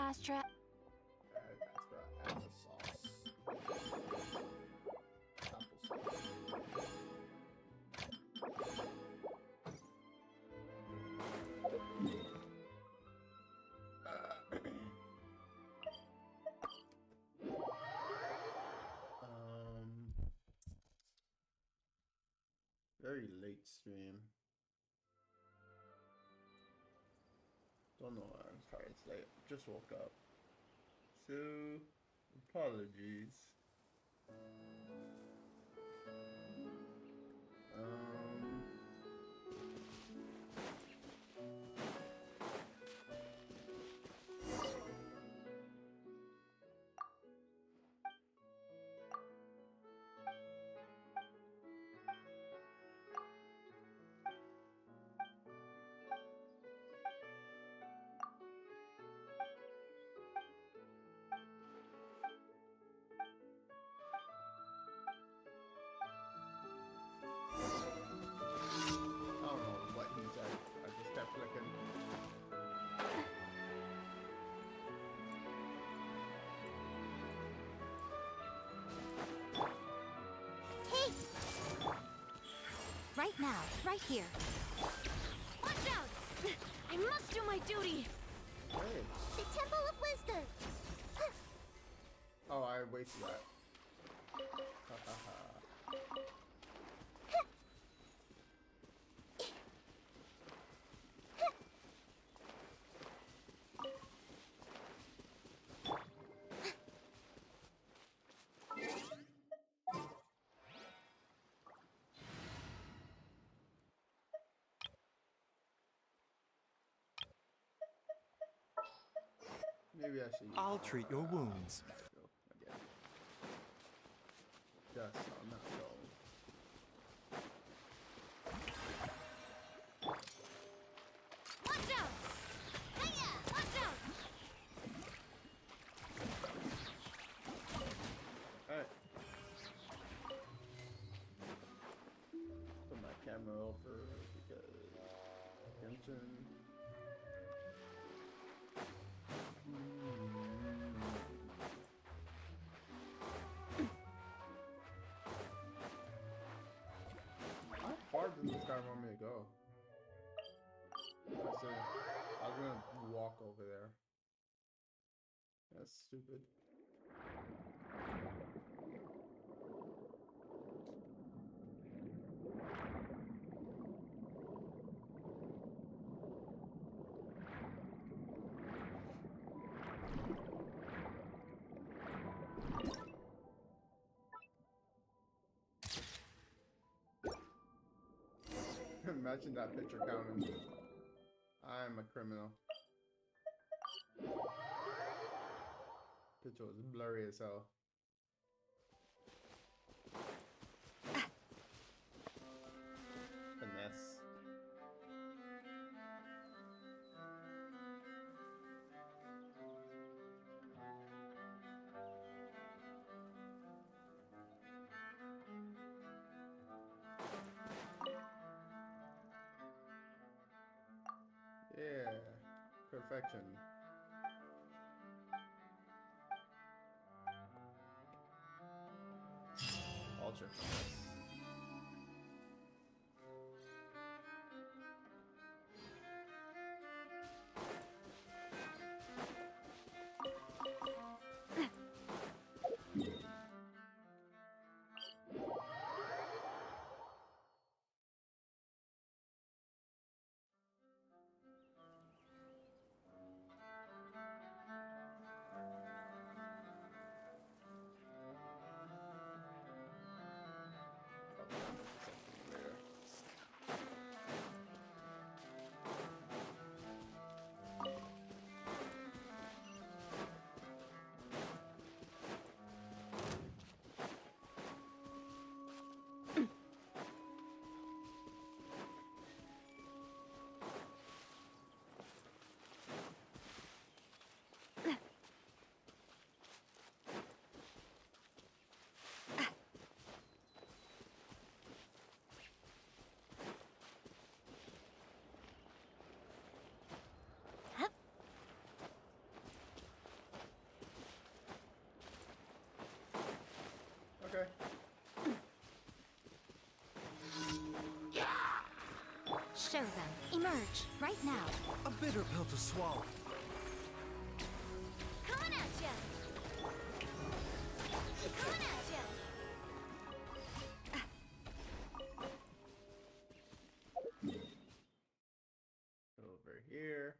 last try. That's got applesauce. Applesauce. Very late stream. Don't know why I'm sorry it's late. Just woke up. So apologies. I don't know what he said. I just kept clicking. Hey! Right now, right here. Watch out! I must do my duty! Hey. The Temple of Wisdom! Oh, I wasted that. Ha ha ha. Maybe I should use I'll treat your wounds. Let's go again. Just on that go. Watch out! Hiya! Watch out! Alright. Put my camera over because attention. How far does this guy want me to go? I said I was gonna walk over there. That's stupid. Imagine that picture counting. I'm a criminal. Picture was blurry as hell. Finesse. Yeah, perfection. Ultra finesse. show them. Emerge, right now. A bitter pill to swallow. Coming at ya! Coming at ya! Over here.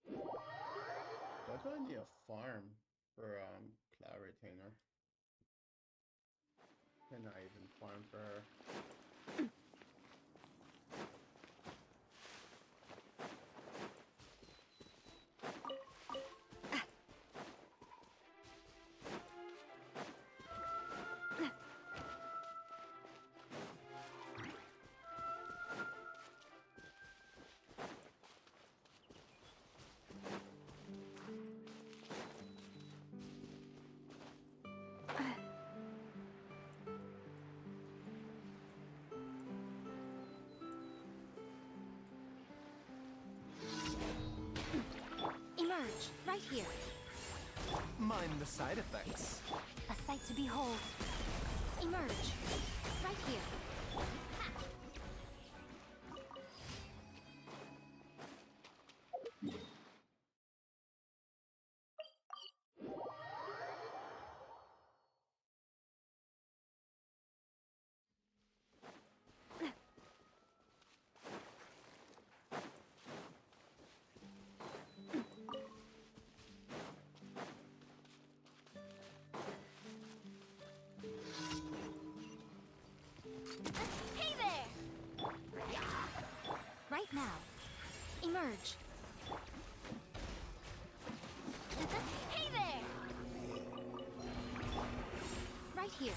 Why do I need a farm for Cloud Retainer? Can I even farm for her? Emerge, right here. Mind the side effects. A sight to behold. Emerge, right here. Hey there! Right now. Emerge. Hey there! Right here.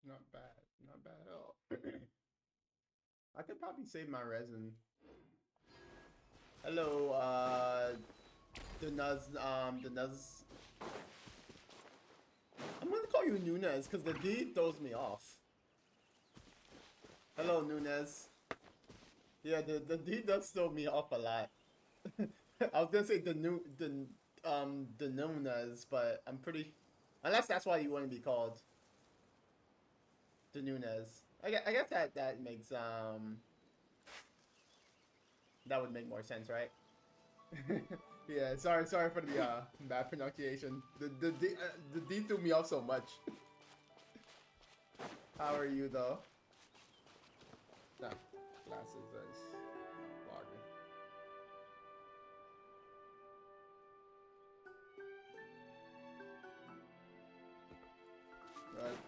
Not bad. Not bad at all. I could probably save my resin. Hello, the Nuz, I'm gonna call you Nunez because the D throws me off. Hello, Nunez. Yeah, the D does throw me off a lot. I was gonna say the Nunez, but I'm pretty, unless that's why you want to be called the Nunez. I guess that makes that would make more sense, right? Yeah, sorry for the bad pronunciation. The D threw me off so much. How are you though? No, glasses is foggy. Right.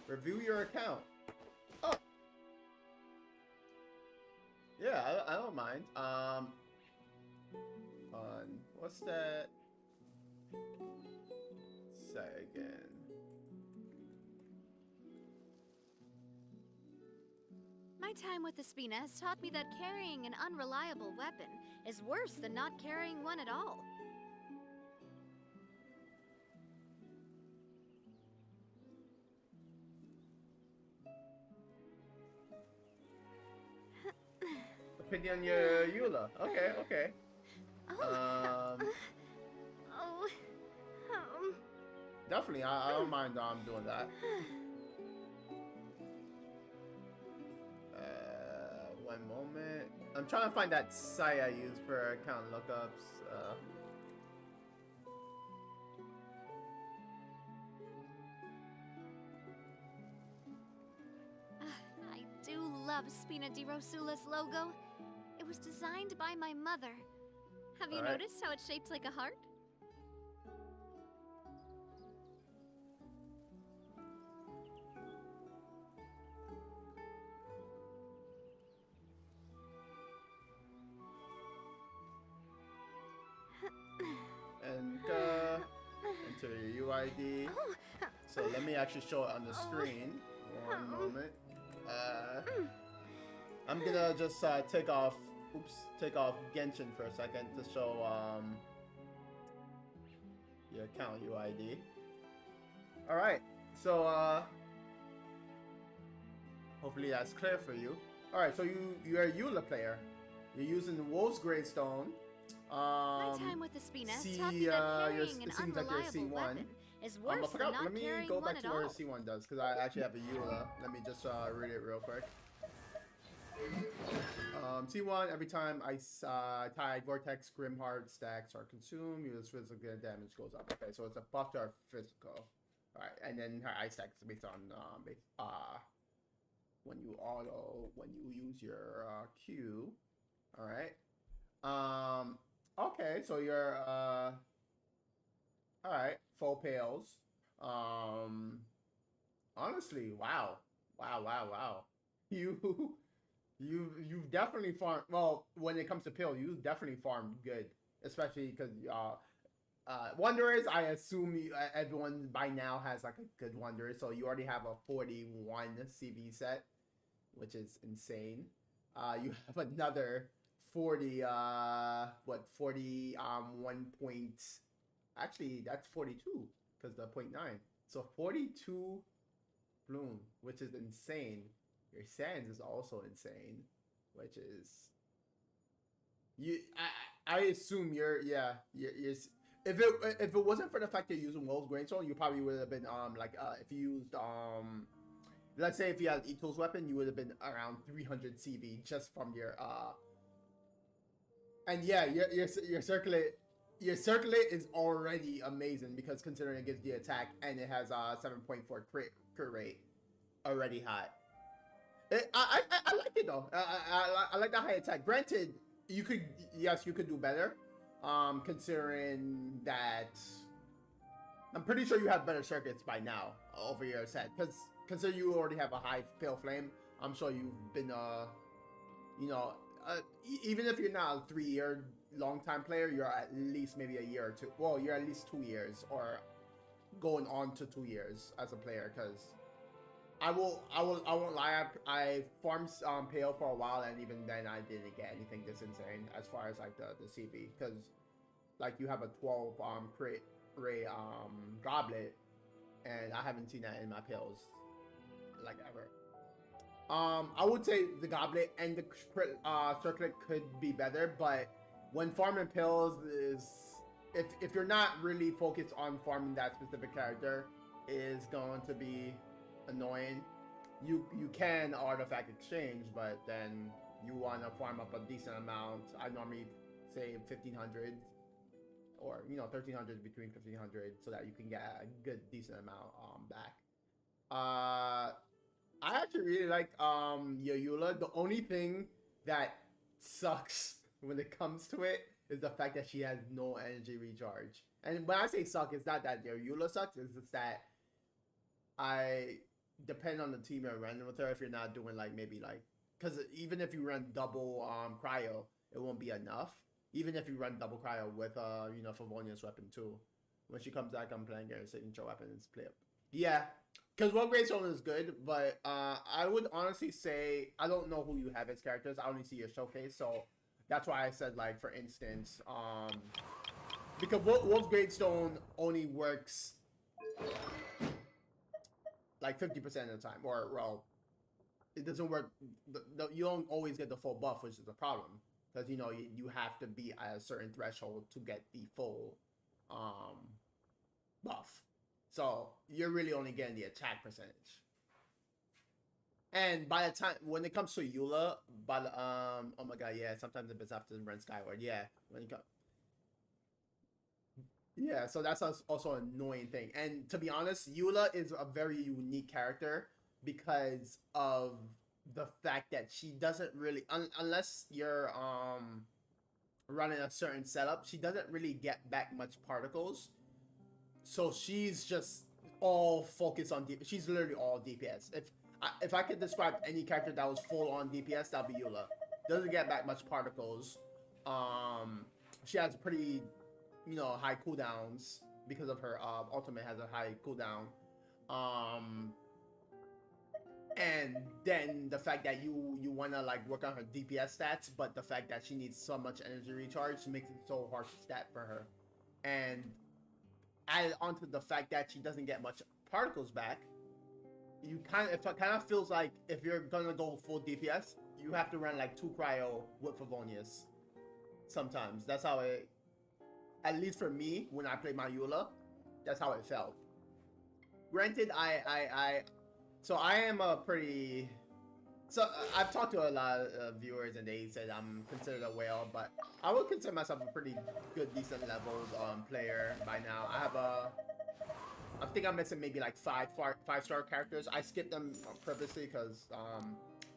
Review your account. Oh. Yeah, I don't mind. What's that? Say again. My time with the Spina has taught me that carrying an unreliable weapon is worse than not carrying one at all. Opinion Eula. Okay. Oh. Definitely, I don't mind doing that. One moment. I'm trying to find that site I use for account lookups. I do love Spina di Rosula's logo. It was designed by my mother. Have you Alright. noticed how it's shaped like a heart? And enter your UID. So let me actually show it on the screen. One moment. I'm gonna just take off Genshin for a second to show your account UID. All right, so hopefully that's clear for you. All right, so you're a Eula player. You're using Wolf's Gravestone. My time with the Spina has C, taught me that you're- carrying an it seems like you're unreliable C1. weapon is I worse than forgot. not Let me carrying go one back at to where all. C1 does, because I actually have a Eula. Let me just read it real quick. C1, every time Tide, Vortex, Grimheart stacks are consumed, your physical damage goes up. Okay, so it's a buff to our physical. Alright, and then her ice stack is based on when you use your Q. Alright. Okay, so you're alright, full pails. Honestly, wow. You've definitely farmed well when it comes to pill, you definitely farmed good. Especially because Wanderers, I assume everyone by now has like a good Wanderer, so you already have a 41 CV set, which is insane. You have another 40 1 point, actually that's 42 because the 0.9, so 42 bloom, which is insane. Your sands is also insane, which is I assume you're if it wasn't for the fact that you're using Wolf's Grainstorm, you probably would have been if you used let's say if you had Ito's weapon, you would have been around 300 CV just from your and yeah, your circlet is already amazing because considering it gives the attack and it has 7.4 crit rate, already high. I like it though. I like the high attack. Granted, you could do better. Considering that, I'm pretty sure you have better circuits by now over your set. Because consider you already have a high pale flame, I'm sure you've been even if you're not a 3-year long time player, you're at least maybe a year or two. Well, you're at least 2 years or going on to 2 years as a player. Because I won't lie. I farmed Pale for a while, and even then I didn't get anything this insane as far as like the CV, because like you have a 12 crit ray goblet, and I haven't seen that in my Pales like ever. I would say the goblet and the circlet could be better, but when farming Pales is if you're not really focused on farming that specific character, is going to be annoying. You can artifact exchange, but then you want to farm up a decent amount. I normally say 1500 or 1300 between 1500 so that you can get a good decent amount back. I actually really like your Eula. The only thing that sucks when it comes to it is the fact that she has no energy recharge. And when I say suck, it's not that your Eula sucks, it's just that I depend on the team you're running with her. If you're not doing because even if you run double cryo, it won't be enough. Even if you run double cryo with Favonia's weapon too, when she comes back, I'm playing her signature weapon and split up. Yeah, because One Great Stone is good, but I would honestly say I don't know who you have as characters. I only see your showcase, so that's why I said for instance, because Wolf's Gravestone only works like 50% of the time, or well, it doesn't work. You don't always get the full buff, which is a problem because you have to be at a certain threshold to get the full buff. So you're really only getting the attack percentage. And by the time when it comes to Eula, but oh my god, yeah, sometimes it's have to run Skyward. Yeah, when you come. Yeah, so that's also an annoying thing. And to be honest, Eula is a very unique character because of the fact that she doesn't really, unless you're running a certain setup, she doesn't really get back much particles. So she's just all focused on DPS. She's literally all DPS. If I could describe any character that was full on DPS, that'd be Eula. Doesn't get back much particles. She has pretty high cooldowns because of her ultimate has a high cooldown. And then the fact that you wanna work on her DPS stats, but the fact that she needs so much energy recharge makes it so hard to stat for her. And added onto the fact that she doesn't get much particles back, it kind of feels like if you're gonna go full DPS, you have to run like 2 cryo with Favonius. Sometimes that's how it. At least for me, when I played my Eula, that's how it felt. Granted, so I am a pretty. So I've talked to a lot of viewers and they said I'm considered a whale, but I would consider myself a pretty good, decent leveled player by now. I think I'm missing maybe like 5-star characters. I skipped them purposely because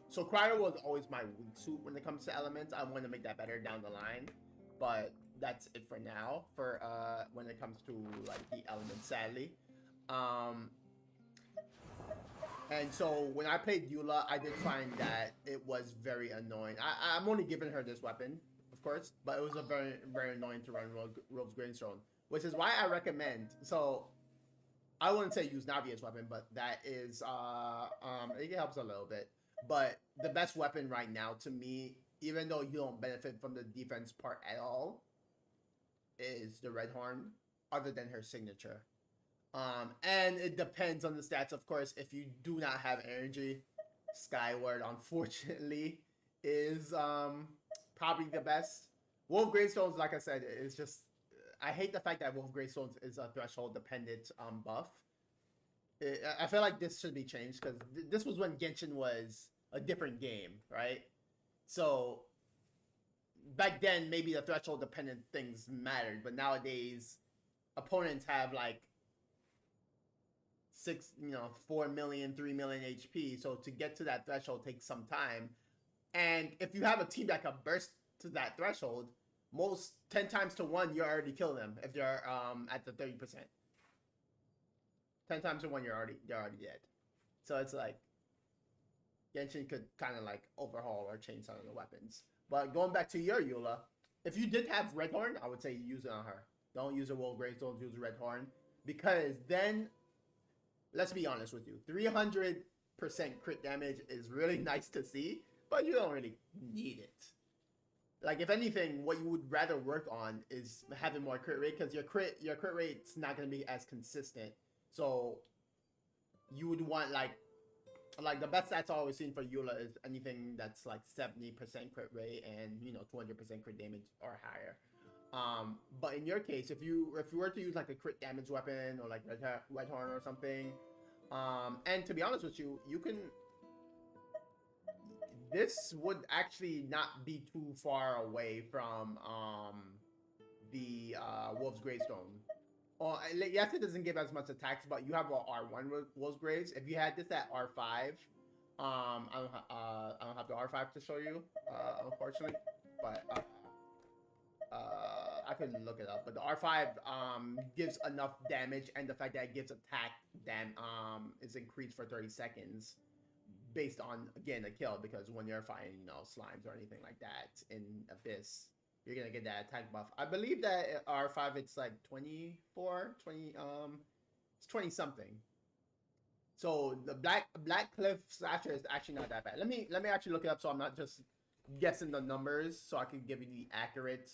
so cryo was always my weak suit when it comes to elements. I want to make that better down the line, but that's it for now for when it comes to like the elements, sadly. And so when I played Eula, I did find that it was very annoying. I'm only giving her this weapon, of course, but it was a very, very annoying to run Rogue's Gravestone, which is why I recommend. So I wouldn't say use Navia's weapon, but that is it helps a little bit. But the best weapon right now to me, even though you don't benefit from the defense part at all, is the Red Horn, other than her signature. And it depends on the stats, of course. If you do not have energy, Skyward, unfortunately, is probably the best. Wolf Gravestones, like I said, is just. I hate the fact that Wolf Gravestones is a threshold dependent buff. I feel like this should be changed because this was when Genshin was a different game, right? So back then, maybe the threshold dependent things mattered, but nowadays, opponents have like 4 million, 3 million HP. So to get to that threshold takes some time. And if you have a team that can burst to that threshold, most 10 times to 1, you already kill them if they're at the 30%. 10 times to 1, they're already dead. So it's like Genshin could kind of like overhaul or change some of the weapons. But going back to your Eula, if you did have Red Horn, I would say use it on her. Don't use a Wolf Gravestone, use a Red Horn. Because then, let's be honest with you, 300% crit damage is really nice to see, but you don't really need it. Like, if anything, what you would rather work on is having more crit rate, because your crit rate's not going to be as consistent. So you would want like the best stats I always seen for Eula is anything that's like 70% crit rate and 200% crit damage or higher. But in your case, if you were to use like a crit damage weapon or like Red Horn or something, and to be honest with you, this would actually not be too far away from the Wolf's Gravestone. Yes, it doesn't give as much attacks, but you have a R1 with Wolf's Graves. If you had this at R5, I don't have the R5 to show you, unfortunately, but I couldn't look it up. But the R5 gives enough damage, and the fact that it gives attack is increased for 30 seconds based on, again, a kill, because when you're fighting slimes or anything like that in Abyss, you're gonna get that attack buff. I believe that R5 it's like 24, 20, it's 20 something. So the Black Cliff Slasher is actually not that bad. Let me actually look it up so I'm not just guessing the numbers, so I can give you the accurate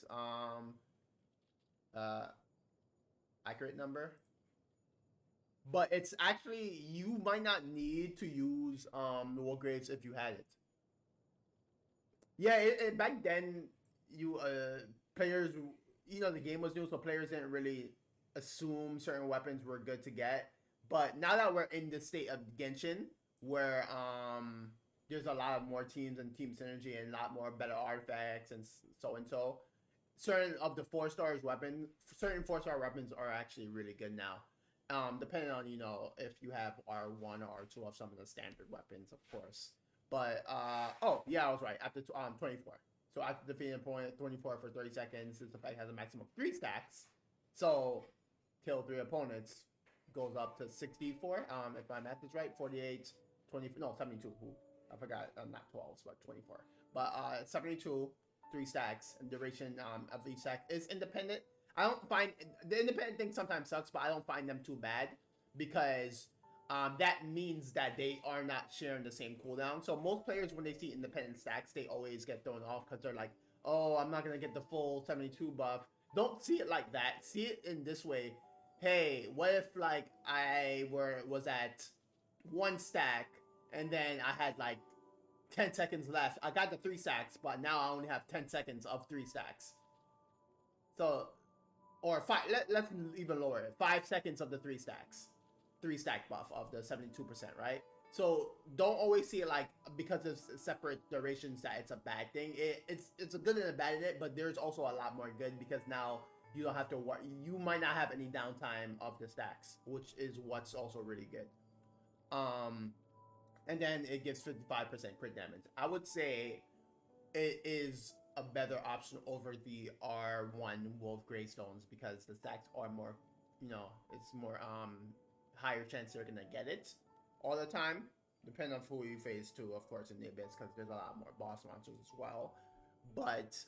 number. But it's actually, you might not need to use the Wolf Graves if you had it. Yeah, back then players, the game was new, so players didn't really assume certain weapons were good to get. But now that we're in the state of Genshin, where there's a lot of more teams and team synergy and a lot more better artifacts and so, certain of the 4-star weapons are actually really good now. Depending on if you have R1 or R2 of some of the standard weapons, of course. But oh yeah, I was right. After 24. So after defeating a opponent 24 for 30 seconds, this effect has a maximum of 3 stacks. So kill 3 opponents goes up to 64. If my math is right, 48, 72. I forgot. Not 12, but 24. But 72, 3 stacks, and duration of each stack is independent. I don't find the independent thing sometimes sucks, but I don't find them too bad because that means that they are not sharing the same cooldown. So most players, when they see independent stacks, they always get thrown off because they're like, oh, I'm not going to get the full 72 buff. Don't see it like that. See it in this way. Hey, what if like I was at 1 stack and then I had like 10 seconds left. I got the 3 stacks, but now I only have 10 seconds of 3 stacks. So, or 5, let's even lower it. 5 seconds of the 3 stacks. 3 stack buff of the 72%, right? So don't always see it like because of separate durations that it's a bad thing. It's a good and a bad in it, but there's also a lot more good because now you don't have to worry. You might not have any downtime of the stacks, which is what's also really good. And then it gives 55% crit damage. I would say it is a better option over the R1 Wolf Greystones because the stacks are more, you know, it's more higher chance you're gonna get it all the time, depending on who you face too, of course, in the Abyss, because there's a lot more boss monsters as well. But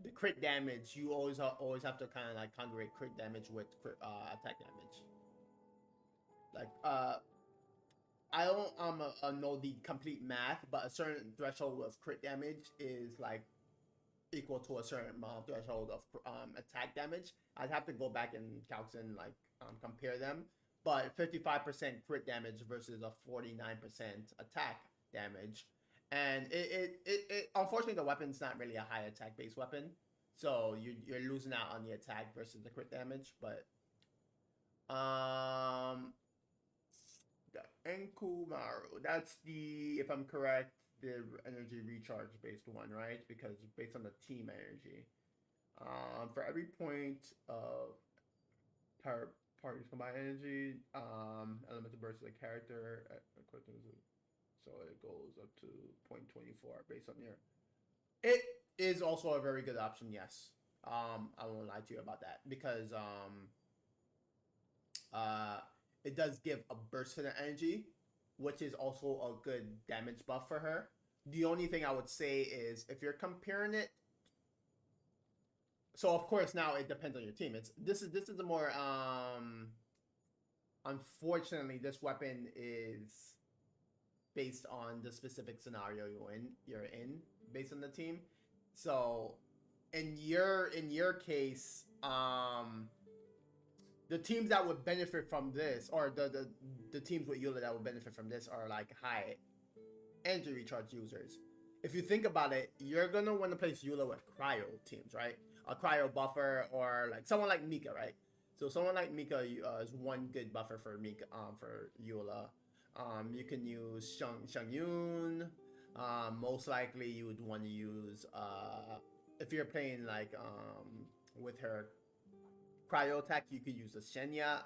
the crit damage, you always have to kind of like congregate crit damage with attack damage. Like I don't know the complete math, but a certain threshold of crit damage is like equal to a certain amount threshold of attack damage. I'd have to go back and calculate and like compare them. But 55% crit damage versus a 49% attack damage, and it unfortunately the weapon's not really a high attack based weapon, so you're losing out on the attack versus the crit damage. But the Enkumaru, that's the, if I'm correct, the energy recharge based one, right? Because based on the team energy, for every point of party's combined energy, elemental burst of the character, so it goes up to 0.24 based on your. It is also a very good option, yes. I won't lie to you about that because it does give a burst to the energy, which is also a good damage buff for her. The only thing I would say is if you're comparing it. So of course now it depends on your team. This is a more unfortunately this weapon is based on the specific scenario you're in based on the team. So in your case, the teams that would benefit from this, or the teams with Eula that would benefit from this are like high energy recharge users. If you think about it, you're gonna want to place Eula with cryo teams, right? A cryo buffer, or like someone like Mika, right? So someone like Mika is one good buffer for Mika, for Eula. You can use Shang Yun. Most likely you would want to use if you're playing like with her cryo attack, you could use a Shenha.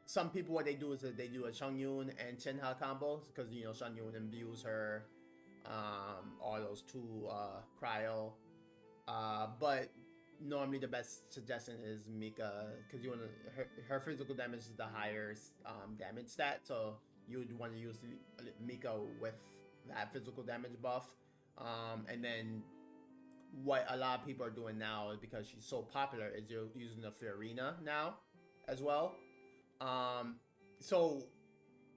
Some people, what they do is that they do a Shang Yun and Shenha combo because you know Shang Yun imbues her all those two cryo. But normally the best suggestion is Mika because you want to her physical damage is the higher damage stat, so you would want to use Mika with that physical damage buff. And then what a lot of people are doing now is because she's so popular is you're using the Fiorina now as well. So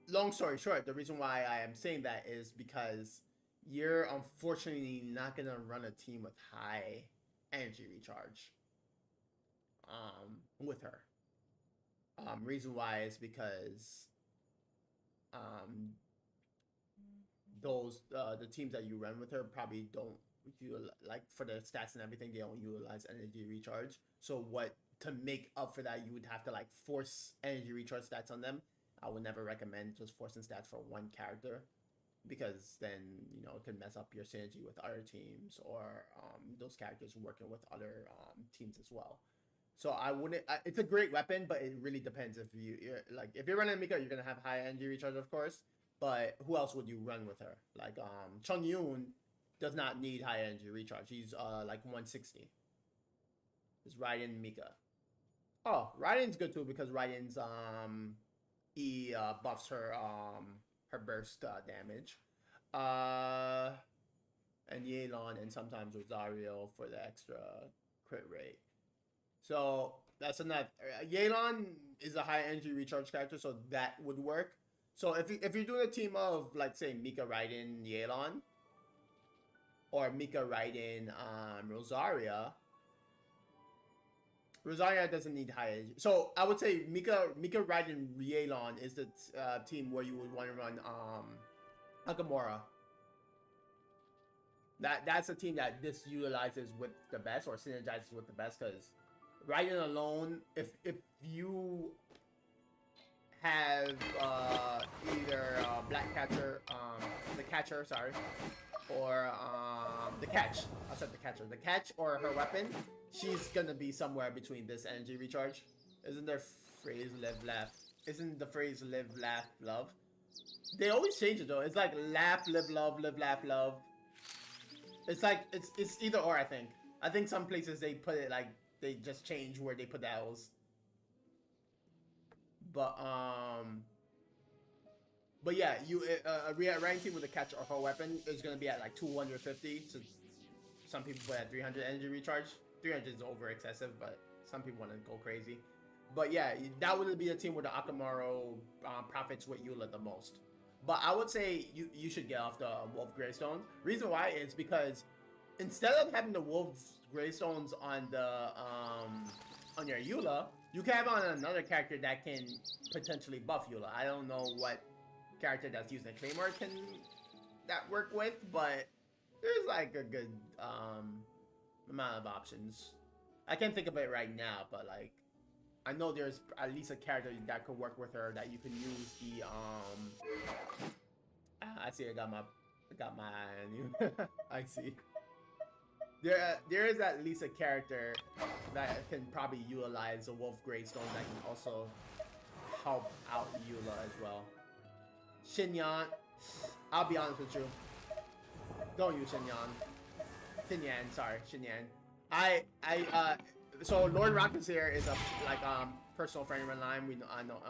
long story short, the reason why I am saying that is because you're unfortunately not gonna run a team with high energy recharge with her. Reason why is because those the teams that you run with her probably don't like for the stats and everything, they don't utilize energy recharge. So what to make up for that, you would have to like force energy recharge stats on them. I would never recommend just forcing stats for one character because then you know it can mess up your synergy with other teams or those characters working with other teams as well. So I wouldn't. It's a great weapon, but it really depends if you're like if you're running Mika, you're gonna have high energy recharge, of course. But who else would you run with her? Like Chung Yoon does not need high energy recharge. He's like 160. Is Raiden Mika. Oh, Raiden's good too because Raiden's he buffs her her burst damage. And Yelan and sometimes Rosario for the extra crit rate. So that's enough. Yelan is a high energy recharge character, so that would work. So if you're doing a team of like say Mika Raiden Yelan or Mika Raiden Rosaria, Rosaria doesn't need high energy. So I would say Mika, Raiden, Rielon is the team where you would want to run Akamora. That's a team that this utilizes with the best or synergizes with the best, because Raiden alone, if you have either Black Catcher, the Catcher, sorry, or the Catch. I said the Catcher. The Catch or her weapon, she's gonna be somewhere between this energy recharge. Isn't there phrase live laugh? Isn't the phrase live laugh love? They always change it though. It's like laugh live laugh love. It's like it's either or. I think. I think some places they put it like they just change where they put the L's. But yeah, you a rank team with a catch or her weapon is gonna be at like 250. So some people put at 300 energy recharge. 300 is over excessive, but some people want to go crazy. But yeah, that would be a team where the Akamaro profits with Eula the most. But I would say you should get off the Wolf Greystones. Reason why is because instead of having the Wolf Greystones on the on your Eula, you can have on another character that can potentially buff Eula. I don't know what character that's using a Claymore can that work with, but there's like a good amount of options. I can't think of it right now, but like I know there's at least a character that could work with her that you can use the I see I got my eye on you. I see. There is at least a character that can probably utilize a Wolf Greystone that can also help out Eula as well. Xinyan, I'll be honest with you. Don't use Xinyan. Xinyan. So Lord Rockets here is a personal friend of mine. I know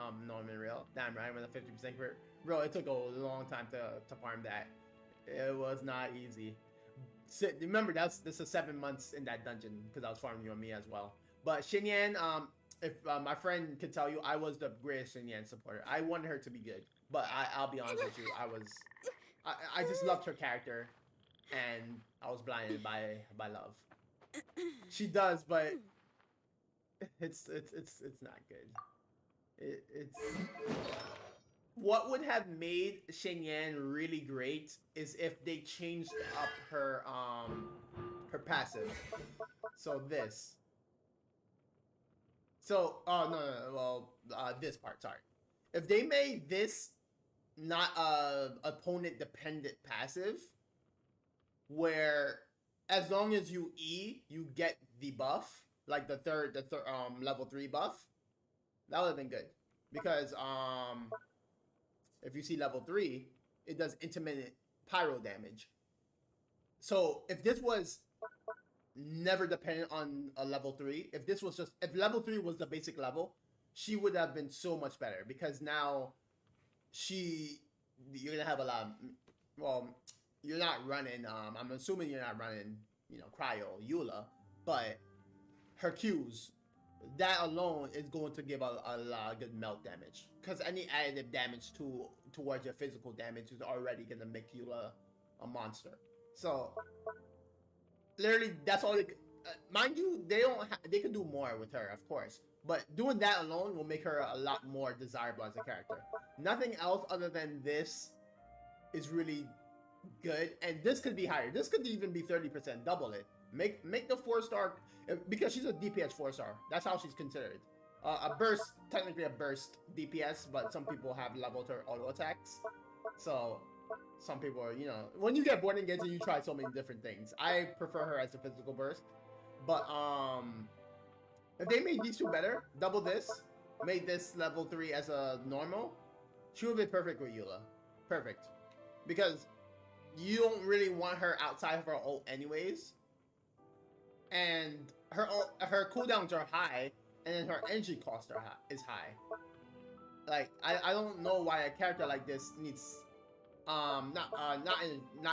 him in real. Damn right, with a 50% crit. Bro, it took a long time to farm that. It was not easy. So, remember, this is 7 months in that dungeon because I was farming you and me as well. But Xinyan, if my friend could tell you, I was the greatest Xinyan supporter. I wanted her to be good, but I'll be honest with you, I just loved her character, and I was blinded by love. She does, but it's not good. It's what would have made Xinyan really great is if they changed up her passive. So this. So well this part, sorry. If they made this not opponent dependent passive, where as long as you E, you get the buff, like the third level 3 buff, that would have been good. Because if you see level 3, it does intermittent pyro damage. So if this was never dependent on a level 3, if level 3 was the basic level, she would have been so much better, because now you're gonna have a lot of, well, you're not running, I'm assuming you're not running, Cryo, Eula, but her Qs, that alone is going to give a lot of good melt damage, because any additive damage towards your physical damage is already going to make you a monster. So literally that's all mind you, they can do more with her, of course, but doing that alone will make her a lot more desirable as a character. Nothing else other than this is really good, and this could be higher. This could even be 30%, double it. Make the 4-star, because she's a DPS 4-star. That's how she's considered. A burst, technically a burst DPS, but some people have leveled her auto attacks. So some people are, when you get bored and you try so many different things. I prefer her as a physical burst. But if they made these two better, double this, made this level 3 as a normal, she would be perfect with Eula. Perfect. Because you don't really want her outside of her ult anyways. And her cooldowns are high, and then her energy cost is high. Like I don't know why a character like this needs not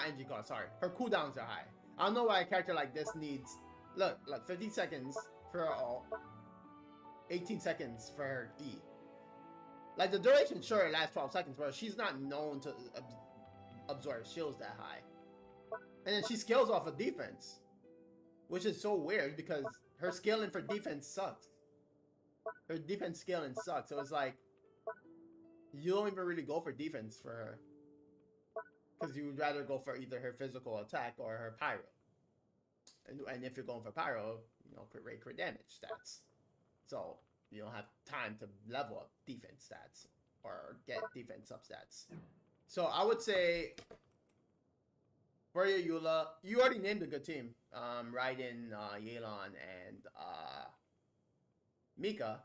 energy cost, sorry. Her cooldowns are high. I don't know why a character like this needs look 50 seconds for her ult, 18 seconds for her E. Like the duration sure lasts 12 seconds, but she's not known to absorb shields that high. And then she scales off of defense, which is so weird because her scaling for defense sucks. Her defense scaling sucks. So it's like you don't even really go for defense for her because you would rather go for either her physical attack or her pyro. And if you're going for pyro, you know, crit rate, crit damage stats. So you don't have time to level up defense stats or get defense up stats. So I would say for your Eula, you already named a good team. Raiden, Yelan, and Mika.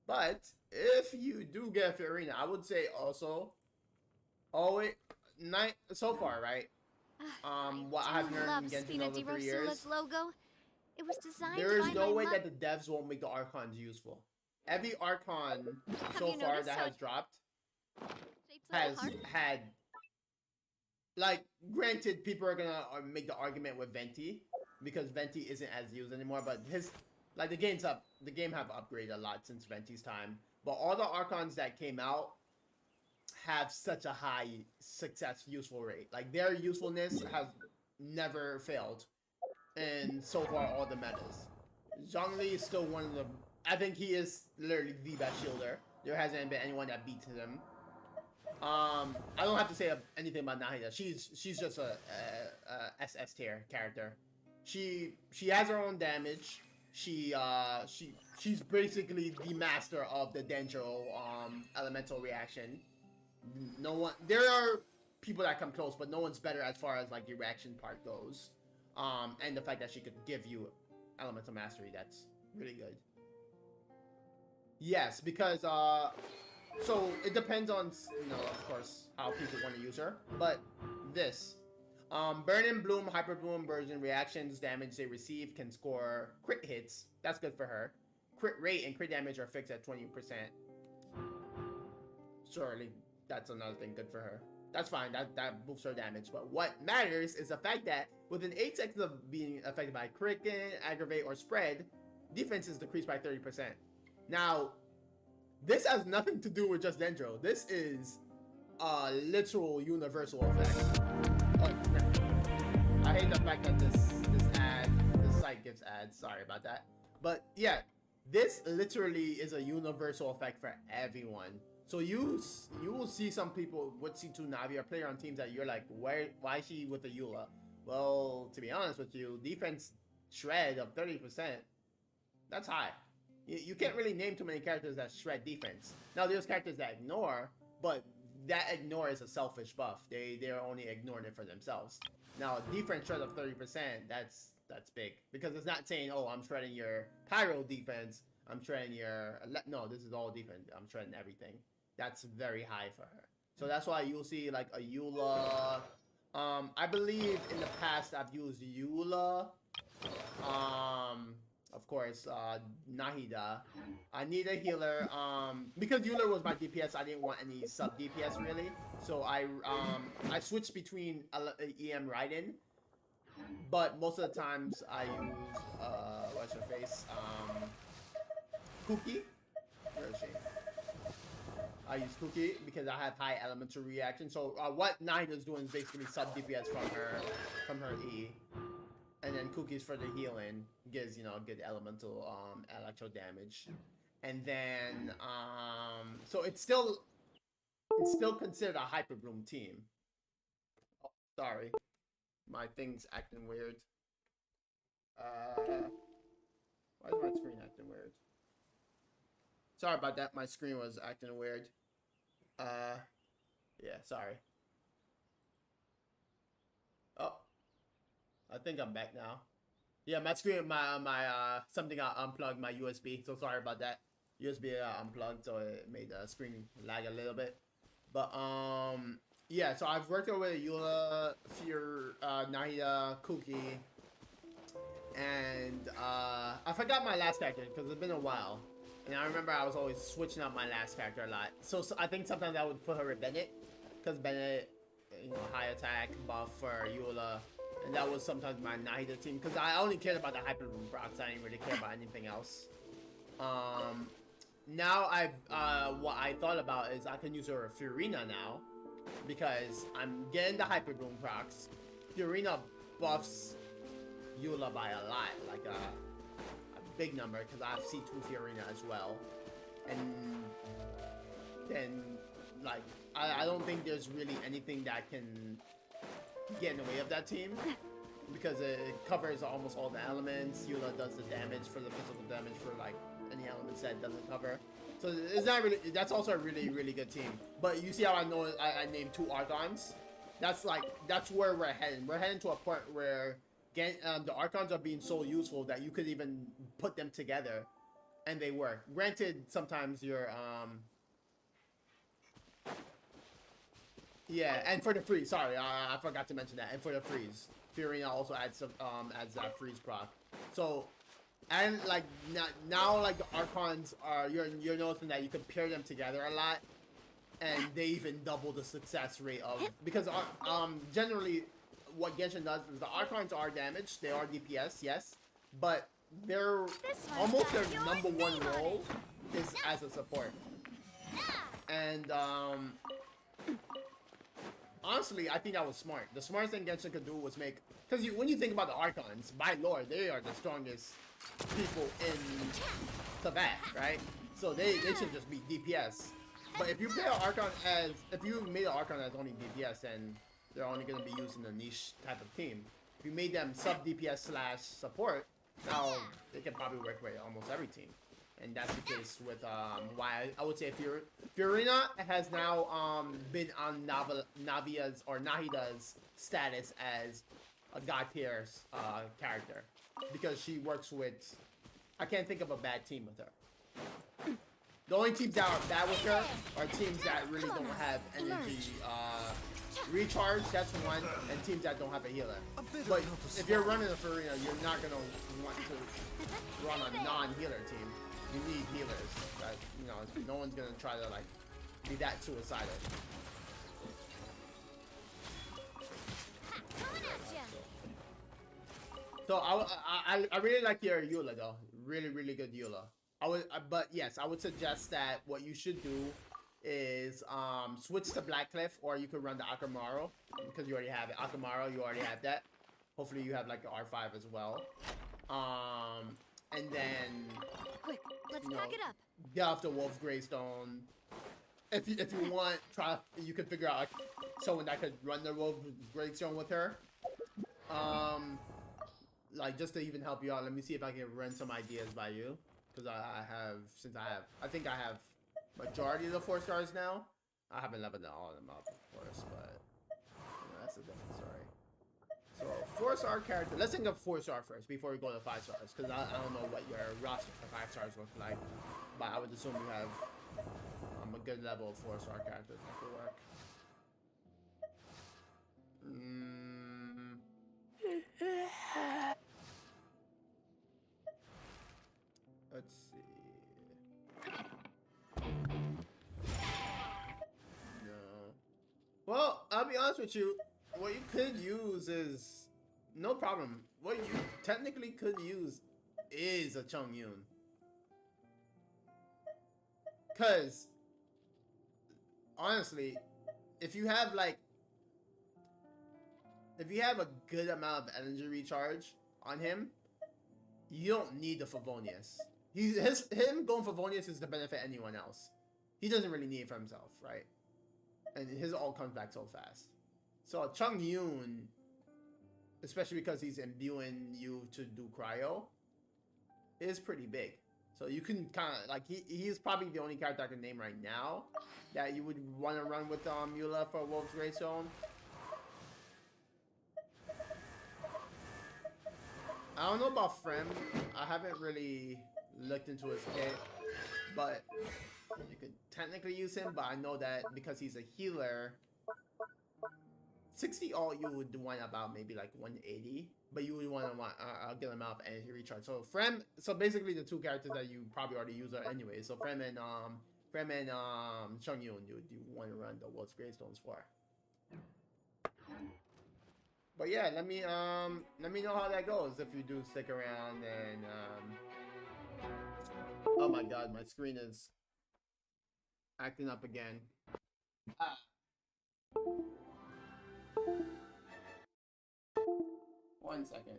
But if you do get Fiorina, I would say also always so far, right? What I have do learned love in Genshin Spina over di 3 years, Rosula's logo. It was designed there is by no my way mo- that the devs won't make the Archons useful. Every Archon so you far noticed that how has dropped shaped like a has heart? had, like, granted, people are gonna make the argument with Venti because Venti isn't as used anymore, but the game have upgraded a lot since Venti's time. But all the Archons that came out have such a high success useful rate. Like, their usefulness has never failed in so far all the metas. Zhongli is still one of the, I think he is literally the best shielder. There hasn't been anyone that beats him. I don't have to say anything about Nahida. She's just a SS tier character. She has her own damage. She's basically the master of the Dendro elemental reaction. No one, there are people that come close, but no one's better as far as like the reaction part goes. And the fact that she could give you elemental mastery, that's really good. Yes, because so it depends on, you know, of course, how people want to use her. But this, Burn and Bloom, Hyper Bloom version reactions, damage they receive can score crit hits. That's good for her. Crit rate and crit damage are fixed at 20%. Surely, that's another thing good for her. That's fine. That boosts her damage. But what matters is the fact that within 8 seconds of being affected by crit, aggravate, or spread, defense is decreased by 30%. Now, this has nothing to do with just Dendro. This is a literal universal effect. Oh, I hate the fact that this site gives ads. Sorry about that. But yeah, this literally is a universal effect for everyone. So you will see some people with C2 Navi or player on teams that you're like, why is she with the Eula? Well, to be honest with you, defense shred of 30%, that's high. You can't really name too many characters that shred defense. Now there's characters that ignore, but that ignore is a selfish buff. They're only ignoring it for themselves. Now a defense shred of 30%, that's big, because it's not saying, oh, I'm shredding your pyro defense, I'm shredding your, no, this is all defense, I'm shredding everything. That's very high for her. So that's why you'll see like a Eula. I believe in the past I've used Eula. Of course, Nahida. I need a healer. Because Eula was my DPS, I didn't want any sub DPS really. So I switched between EM Raiden. But most of the times I use what's her face? Kuki. Where is she? I use Kuki because I have high elemental reaction. So what Nahida's doing is basically sub DPS from her E. And then Kuki's for the healing, gives, you know, good elemental electro damage. And then so it's still considered a Hyper Bloom team. Oh, sorry. My thing's acting weird. Why is my screen acting weird? Sorry about that, my screen was acting weird. Yeah, sorry. Oh. I think I'm back now. Yeah, my screen, my something unplugged my USB. So sorry about that. USB unplugged, so it made the screen lag a little bit. But yeah. So I've worked with Eula, Nahida, Kuki, and I forgot my last character because it's been a while. And I remember I was always switching up my last character a lot. So I think sometimes I would put her with Bennett, because Bennett, you know, high attack buff for Eula. And that was sometimes my Nahida team, because I only cared about the Hyper Bloom procs. I didn't really care about anything else. Now what I thought about is I can use her Fiorina now, because I'm getting the Hyper Bloom procs. Fiorina buffs Eula by a lot, like big number because I have C2 Fiorina as well, and then like I don't think there's really anything that can get in the way of that team because it covers almost all the elements. Eula does the damage for the physical damage for like any elements that it doesn't cover. So it's not really. That's also a really good team. But you see how I know I named 2 Archons? That's where we're heading. We're heading to a point where the Archons are being so useful that you could even put them together, and they work. Granted, sometimes you're yeah, and for the freeze, sorry, I forgot to mention that. And for the freeze, Fiorina also adds that freeze proc. So, and like now like the Archons are you're noticing that you can pair them together a lot, and they even double the success rate of because generally what Genshin does is the Archons are damaged, they are DPS, yes, but they're almost their number 1 role is as a support, and honestly, I think that was smart. The smartest thing Genshin could do was make... Because when you think about the Archons, by lore, they are the strongest people in Teyvat, right? So they should just be DPS. But if you play an Archon as... If you made an Archon as only DPS, then they're only going to be used in a niche type of team. If you made them sub-DPS / support, now they can probably work with almost every team. And that's the case with why I would say Fiorina has now been on Navia's or Nahida's status as a god tier character because she works with. I can't think of a bad team with her. The only teams that are bad with her are teams that really don't have energy recharge. That's one, and teams that don't have a healer. But if you're running a Fiorina, you're not gonna want to run a non-healer team. You need healers. That, you know, no one's gonna try to like be that suicidal. So I really like your Eula though. Really good Eula. But yes, I would suggest that what you should do is switch to Blackcliff, or you could run the Akamaru because you already have it. Akamaru, you already have that. Hopefully you have like the R5 as well. And then Quick, let's pack it up. get off the Wolf's Greystone. If you want, you could figure out like someone that could run the Wolf's Greystone with her. Like just to even help you out. Let me see if I can run some ideas by you, because I think I have majority of the 4 stars now. I haven't leveled all of them up, of course, but you know, that's a different story. So 4-star character. Let's think of 4-star first before we go to 5 stars, because I don't know what your roster for 5 stars look like, but I would assume you have a good level of 4-star characters that could work. Let's see. No. Well, I'll be honest with you. What you could use is no problem. What you technically could use is a Chongyun. Cause honestly, if you have a good amount of energy recharge on him, you don't need the Favonius. Him going Favonius is to benefit anyone else. He doesn't really need it for himself, right? And his ult comes back so fast. So Chongyun, especially because he's imbuing you to do cryo, is pretty big. So you can kind of like he's probably the only character I can name right now that you would want to run with Eula for Wolf's Greystone. I don't know about Frem. I haven't really looked into his kit, but you could technically use him. But I know that because he's a healer, 60 ult you would want about maybe like 180, but you would want to get him out of energy recharge. So Frem, so basically the 2 characters that you probably already use are anyway. So Frem and Chongyun, you want to run the Wolf's Greystones for. But yeah, let me know how that goes if you do stick around. And oh my god, my screen is acting up again. One second.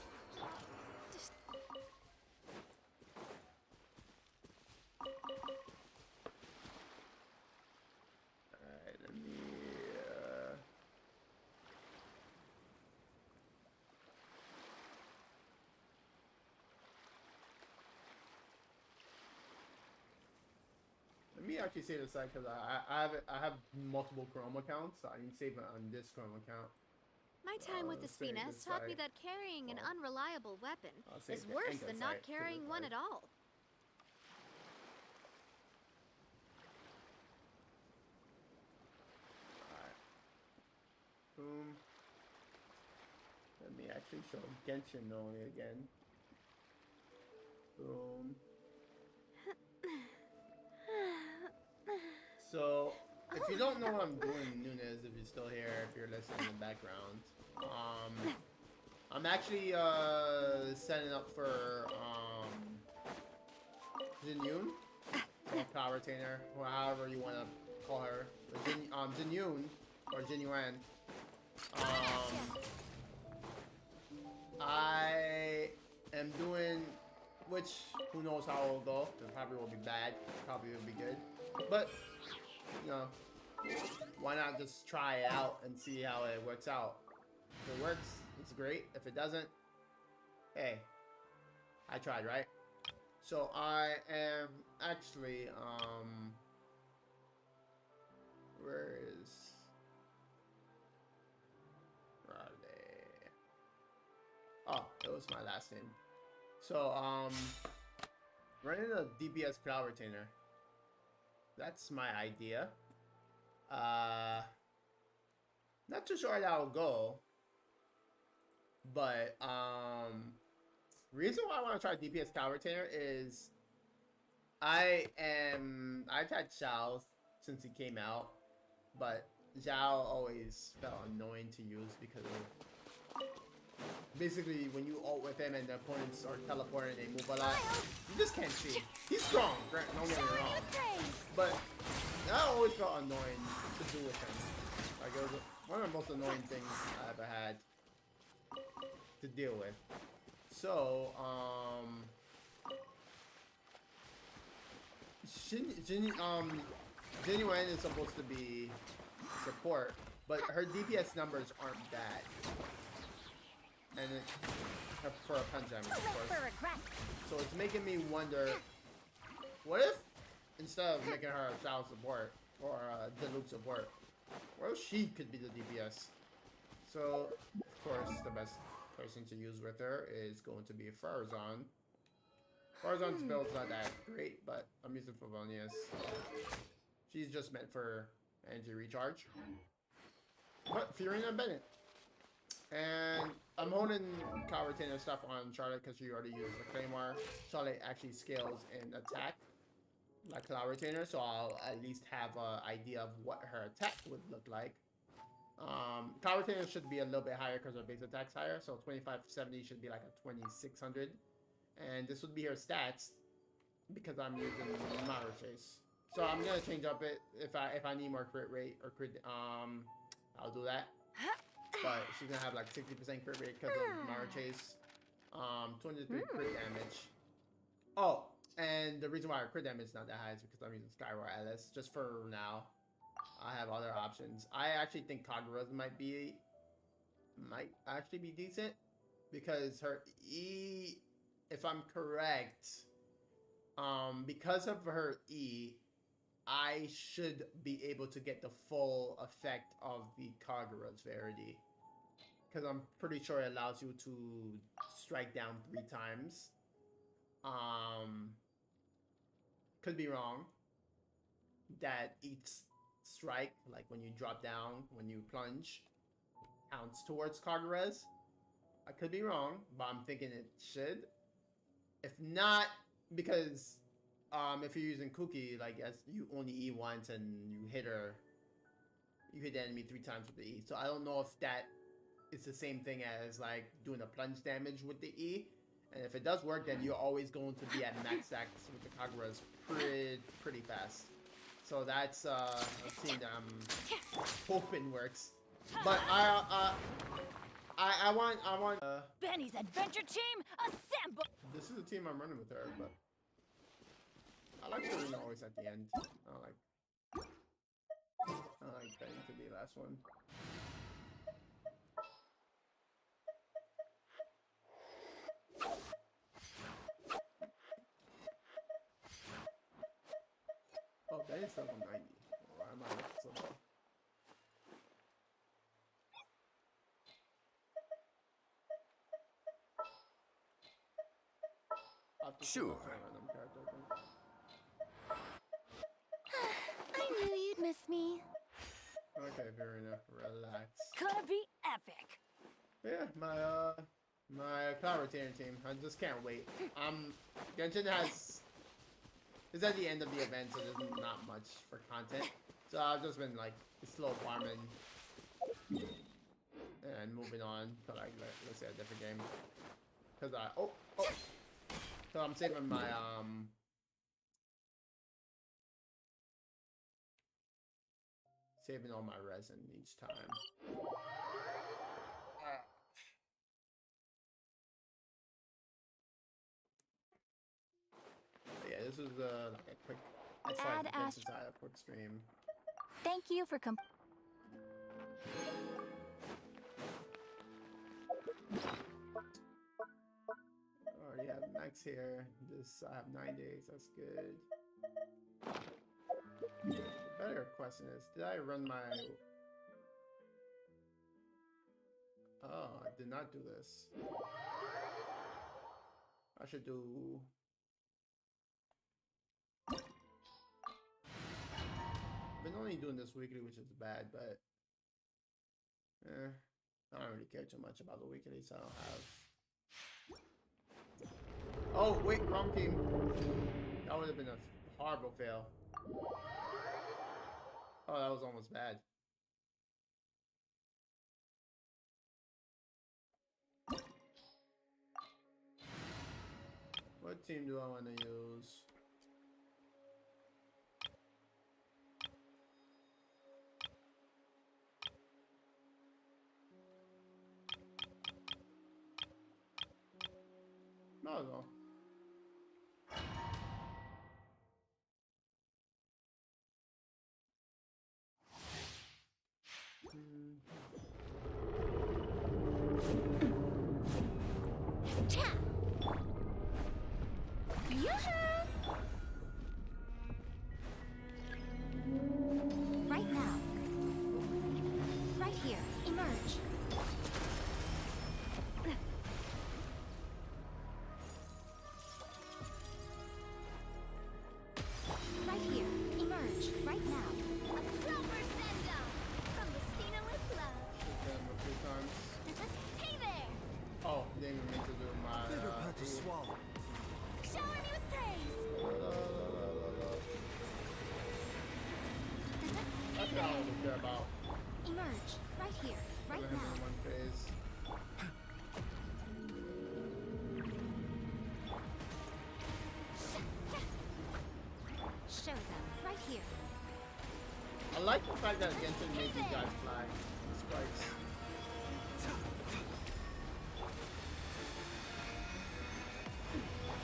actually save the site because I have multiple Chrome accounts, so I can save it on this Chrome account. My time with the Save Spina the has taught me site. that carrying an unreliable weapon I'll save is the worse Anchor than site, not 'cause carrying it's one like- at all. Alright. Boom. Let me actually show Genshin only again. Boom. So, if you don't know what I'm doing, Nunez, if you're still here, if you're listening in the background, I'm actually setting up for Jin Yoon, so Power Retainer, or however you want to call her, Jin Yoon or Jin Yuan. I am doing, which who knows how it'll go. It probably will be bad, probably will be good, but you know, why not just try it out and see how it works out? If it works, it's great. If it doesn't, hey, I tried, right? So I am actually, where are they? Oh, it was my last name. So, running a DPS Cloud Retainer. That's my idea. Not too sure how that'll go. But, reason why I want to try DPS Cloud Retainer is I've had Xiao since he came out, but Xiao always felt annoying to use because of basically when you ult with him and the opponents are teleporting, they move a lot. You just can't see. He's strong, don't get me wrong, but that always felt annoying to do with him. Like it was one of the most annoying things I ever had to deal with. So, Jin Yuan is supposed to be support, but her DPS numbers aren't bad. And for a punch damage, of course. So it's making me wonder, what if instead of making her a Xiao support or a Diluc support, what if she could be the DPS? So, of course, the best person to use with her is going to be Farazan. Farazan's build's not that great, but I'm using Favonius. She's just meant for energy recharge. But Fiorina Bennett. And I'm holding Cloud Retainer stuff on Charlotte because she already uses the Claymore. Charlotte actually scales in attack like Cloud Retainer, so I'll at least have an idea of what her attack would look like. Cloud Retainer should be a little bit higher because her base attack's higher, so 2570 should be like a 2600. And this would be her stats because I'm using Mara Chase. So I'm gonna change up it if I need more crit rate or crit. I'll do that. But she's gonna have like 60% crit rate because of Mara Chase. 203 crit damage. Oh, and the reason why her crit damage is not that high is because I'm using Skyward Alice just for now. I have other options. I actually think Kagura's might actually be decent because her E, if I'm correct, because of her E, I should be able to get the full effect of the Kagura's Verity. Because I'm pretty sure it allows you to strike down 3 times. Could be wrong. That each strike, like when you drop down, when you plunge, counts towards Kagura's. I could be wrong, but I'm thinking it should. If not, because if you're using Kuki, like as you only E once and you hit the enemy 3 times with the E. So I don't know if that is the same thing as like doing a plunge damage with the E. And if it does work, then you're always going to be at max stacks with the Kagura's pretty fast. So that's a scene that I'm hoping works. But I want Benny's adventure team, assemble! this is the team I'm running with her, but I like Karina always at the end. I like Benny to be the last one. Oh, Benny is level 90? Why am I looking so low? I'll have to see Sure. what's my random character, I think. I knew you'd miss me. Okay, Verena, relax. Gonna be epic. Yeah, my cloud retainer team. I just can't wait. Genshin is at the end of the event, so there's not much for content. So I've just been like slow farming and moving on to like let's say a different game. Cause so I'm saving my saving all my resin each time. Yeah, this was like a quick. I tried Add this inside a quick stream. Thank you for Already have Max here. This I have 9 days. That's good. The better question is, did I run my? Oh, I did not do this. I should do. Been only doing this weekly, which is bad, but I don't really care too much about the weeklies. I don't have. Oh wait, wrong team. That would have been a horrible fail. Oh, that was almost bad. What team do I want to use? Might as well. Right now. Right here. Emerge. Right here. Emerge. Right now. A proper send-off from the Stina with love. Hit them a few times. Hey there! Oh, didn't even mean to do my. Bitter pill to swallow. Shower me with praise! That's not what we care about. Emerge. Right here. Right Other than now. one phase. Show them. Right here. I like the fact that Genshin made these guys fly. The spikes.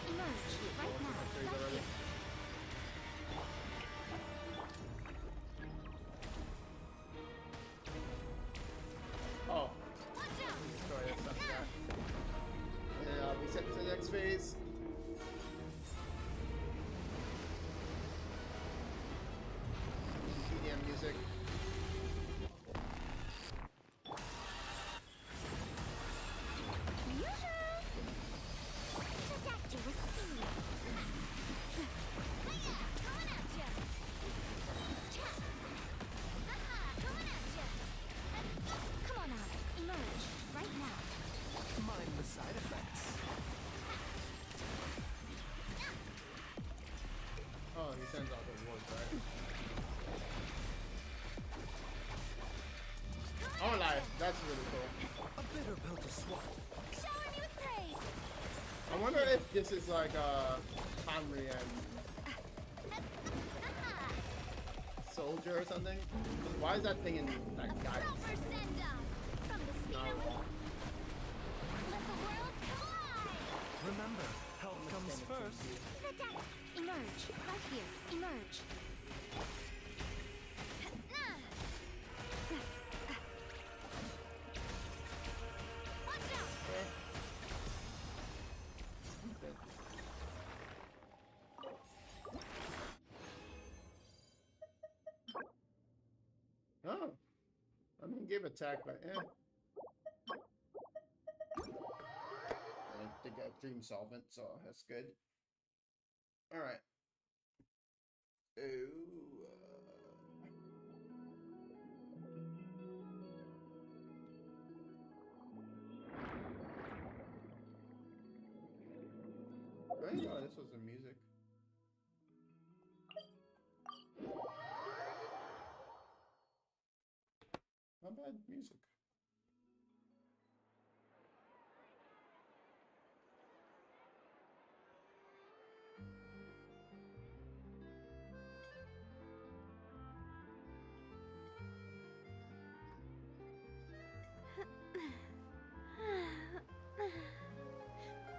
Emerge. Right now. Phase Right already. here. Oh, Watch out! destroy it. Stop that. And I'll be set to the next phase. EDM music. Come on out. Emerge. Right now. Mind the side effects. Oh, he sends out the words, right? I won't lie, that's really cool. A bitter pill to swallow. Shower me with praise. I wonder if this is like Conry and Soldier or something. Why is that thing in that guy? Proper send-off from the Stina Not at with all. Let the world collide! Remember, health comes first. Attack! Emerge. Right here. Emerge. Watch out! give attack, but eh. They got Dream Solvent, so that's good. All right. Ooh, I didn't know this was the music. Not bad music.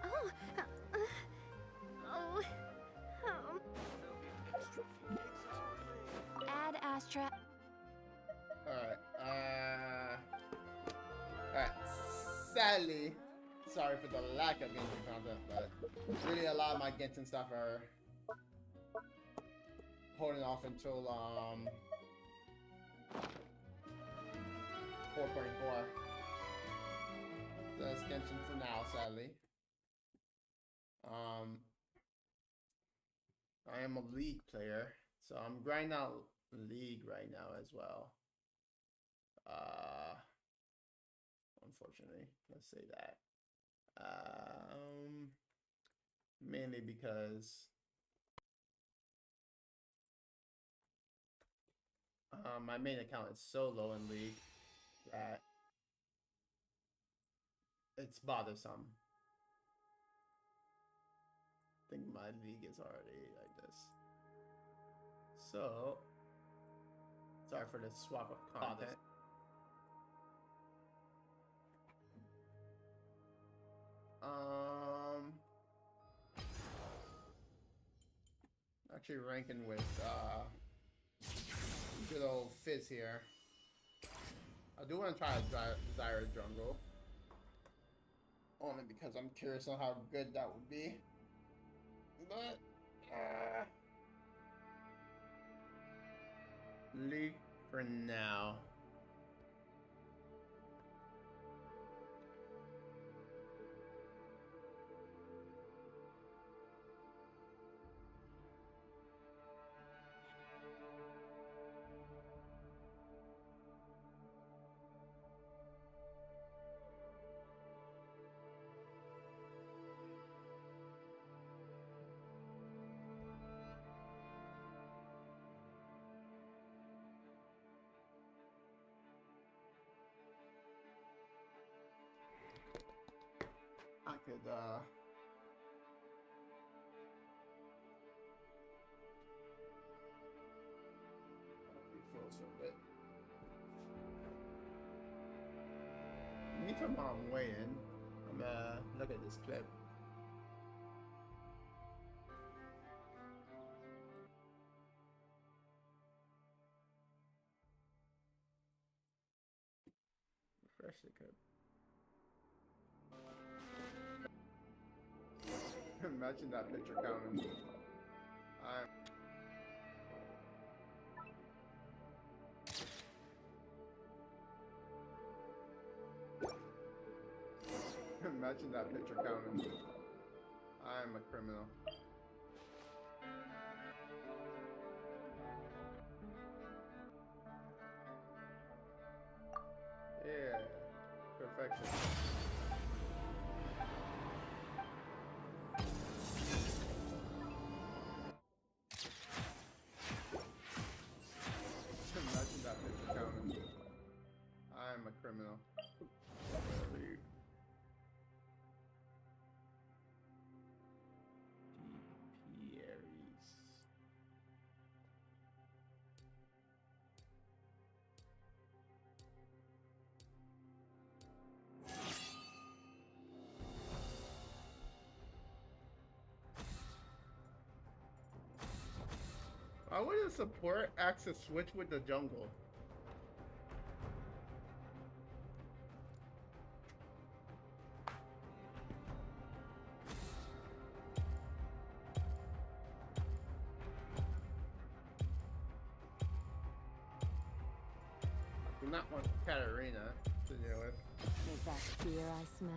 Oh, oh, oh. Add Astra. Alright, alright. Sadly, sorry for the lack of Genshin content, but really a lot of my Genshin stuff are holding off until 4.4. So that's Genshin for now, sadly. I am a League player, so I'm grinding out League right now as well. Unfortunately, let's say that. Mainly because my main account is so low in League that it's bothersome. I think my League is already like this. So, sorry for the swap of content. Actually ranking with good old Fizz here. I do want to try a Zyra jungle. Only because I'm curious on how good that would be. But League for now. I could refill for a bit. Meantime, while I'm waiting, I'm look at this clip. Refresh the clip. Imagine that picture coming. Imagine that picture coming. I'm a criminal. Yeah, perfection. Imagine that picture coming. I'm a criminal. Why would the support access switch with the jungle? not want Katarina to deal with. Is that fear I smell?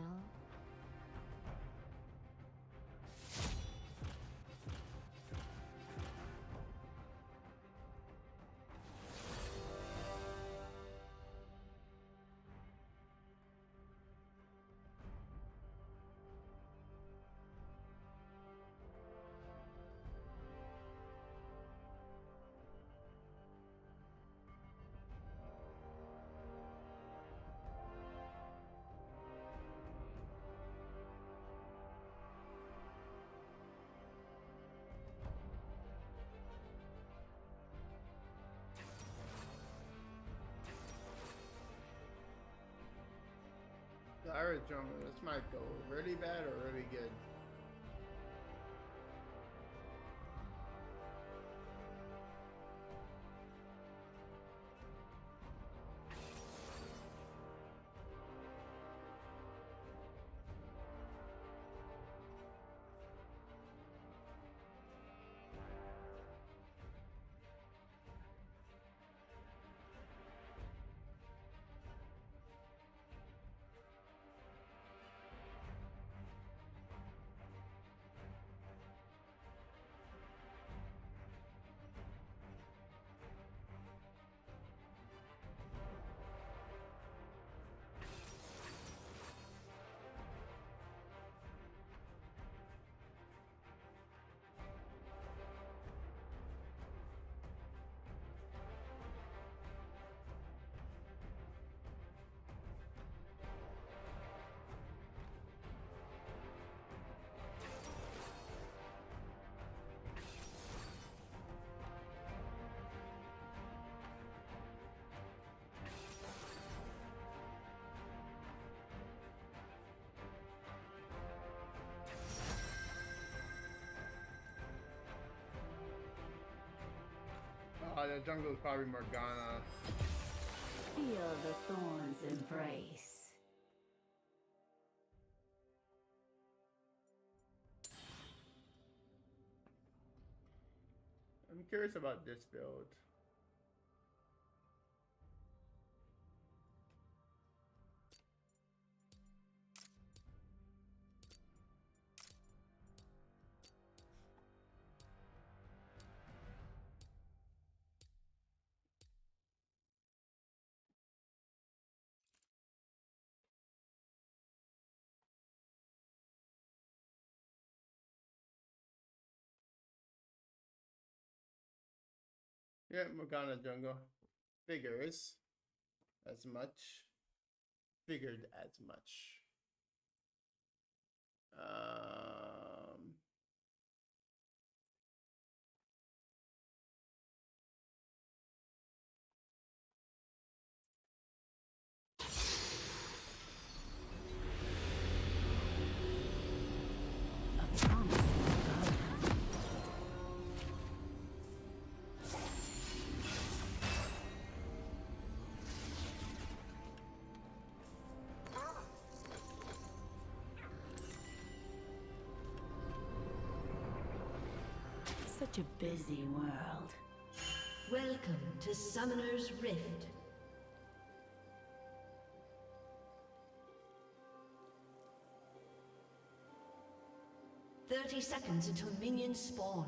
The Irish jungle, this might go really bad or really good. The jungle is probably Morgana. Feel the thorns embrace. I'm curious about this build. Yeah, Morgana jungle. Figures as much. Figured as much. A promising garden. Such a busy world. Welcome to Summoner's Rift. "30 seconds until minions spawn.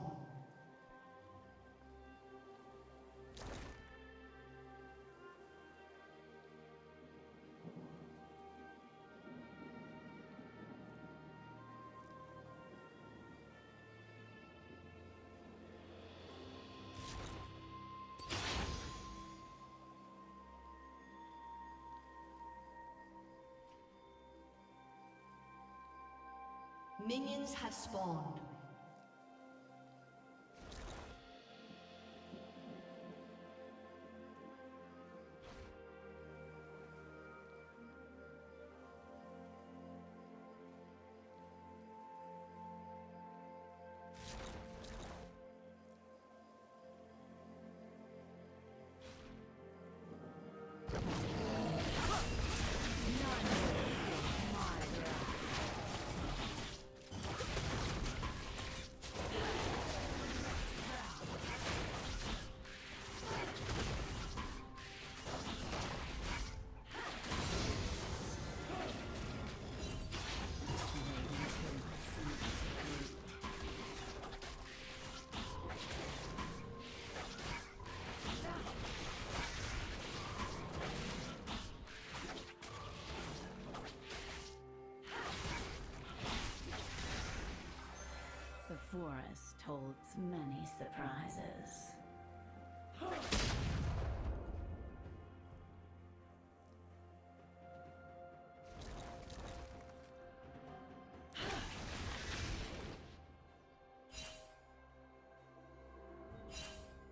Minions have spawned. holds many surprises.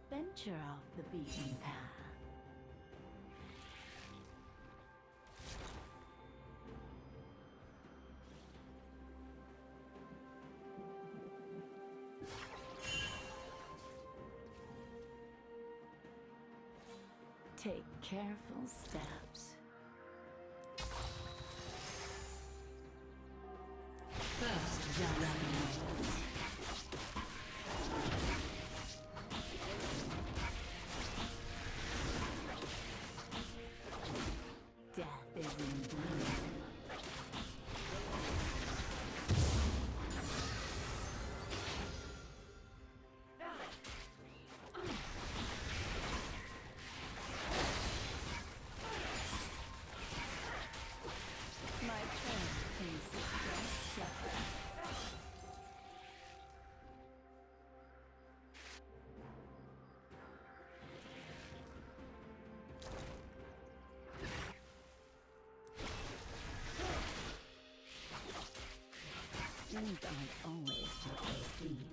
Venture off the beaten path. Take careful steps. First blood. Death is in bloom. My friend thinks it's just shepherd. Things aren't always what they seem.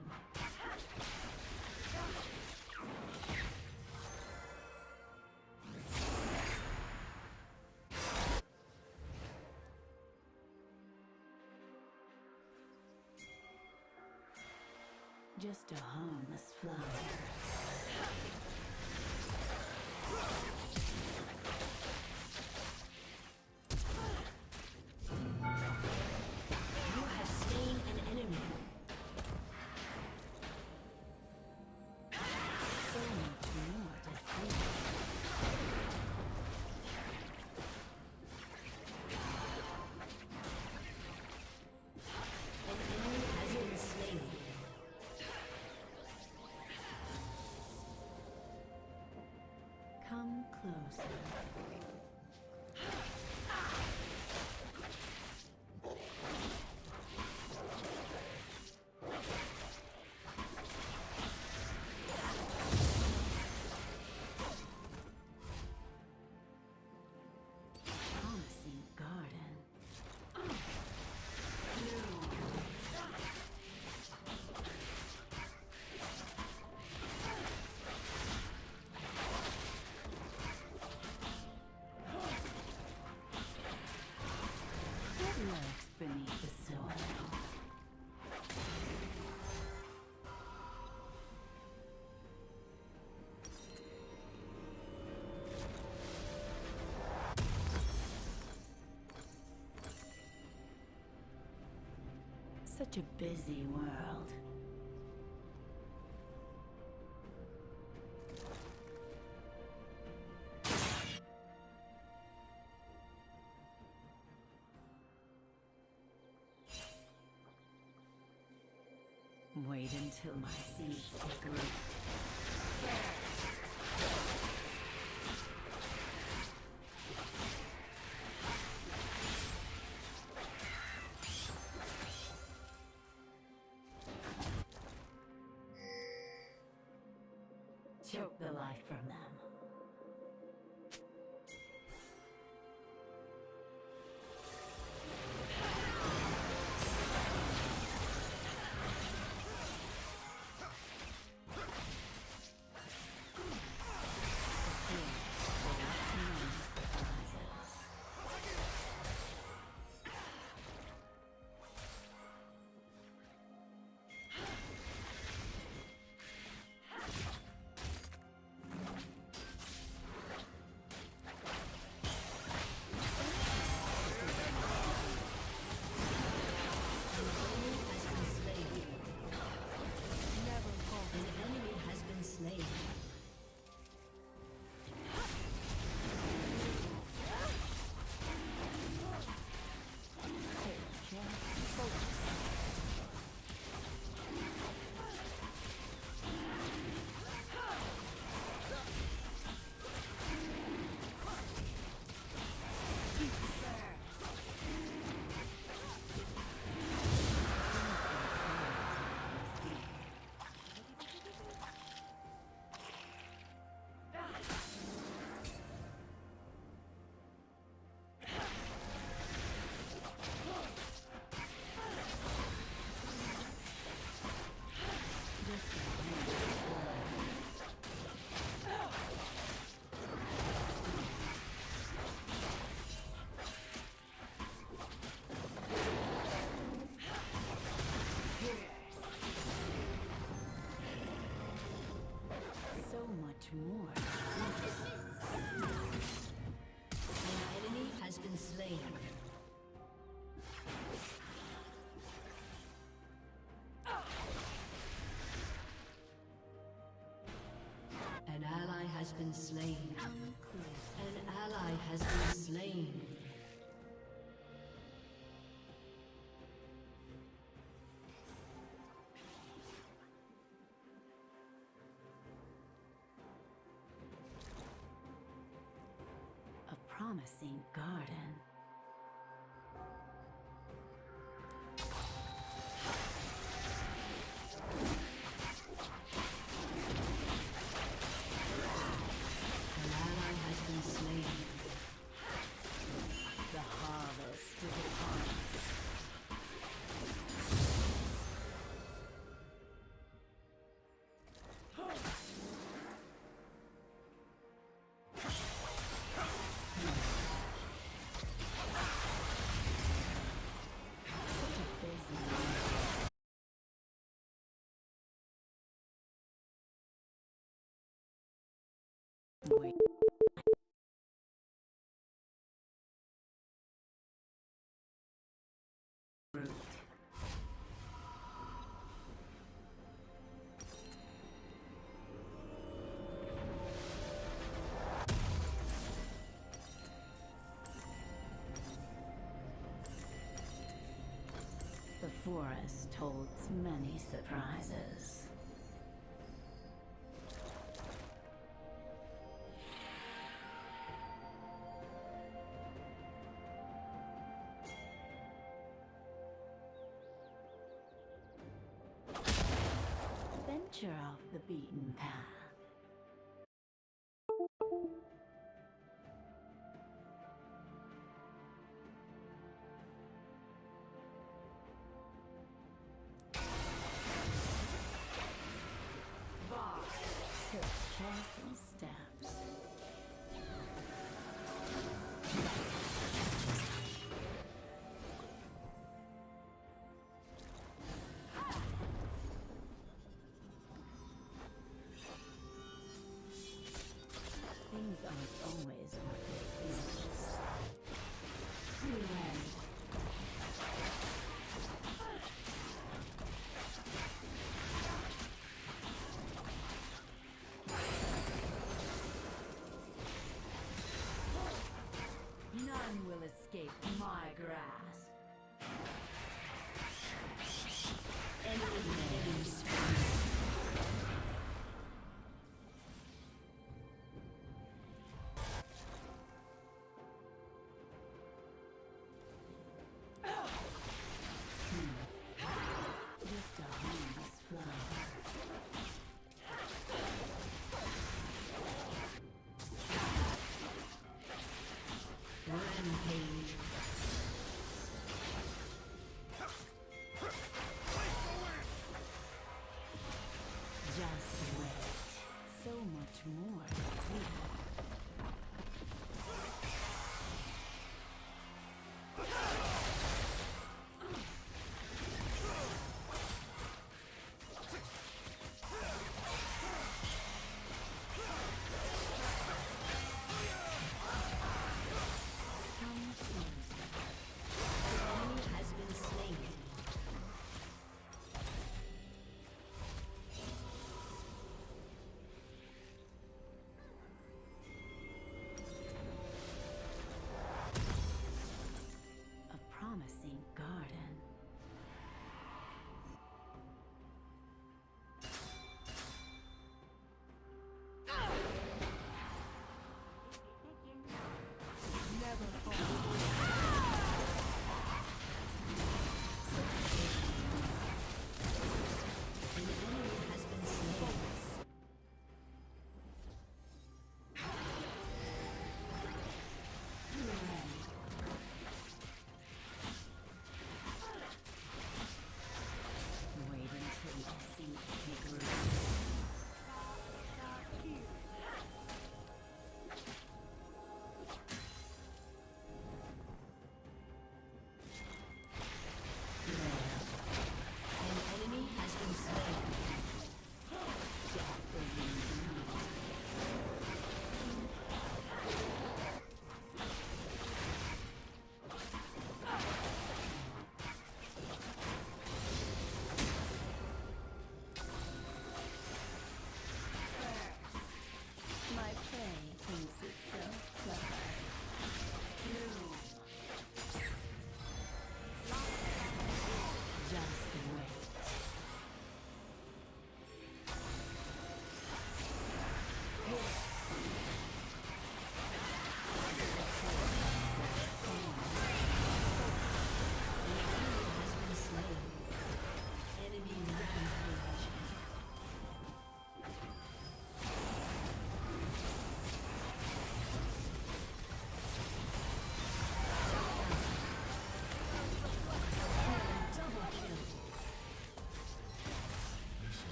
Just a harmless flower. You have slain an enemy. So much more to see. An enemy has been slain. Come closer. Promising garden. What lurks beneath the soil? Such a busy world. Wait until my seeds take root. Choke the life from them. has been slain. An ally has been slain. A promising garden. An ally has been slain. The harvest is upon us. Such a busy wait. Root. The forest holds many surprises. Venture off the beaten path. Take careful steps. Things aren't always what they seem. None will escape my grasp. Enemy spree. Just a harmless flower. Rampage. Just wait. So much more to see. Come closer. Enemy has been slain.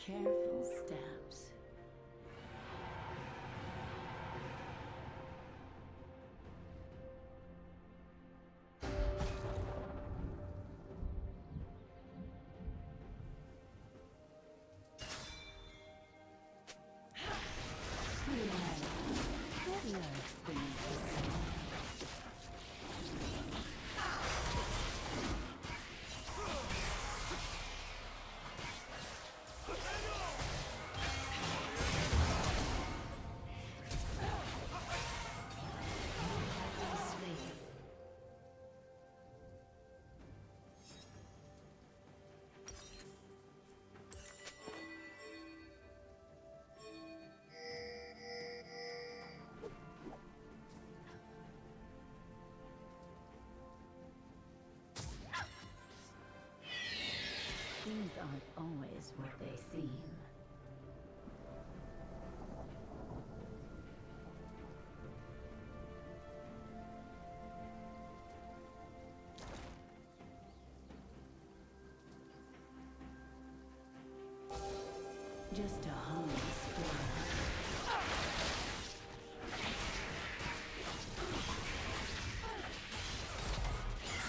Careful steps. Good luck beneath the sun. Slain. Things aren't always what they seem. Just a harmless flaw.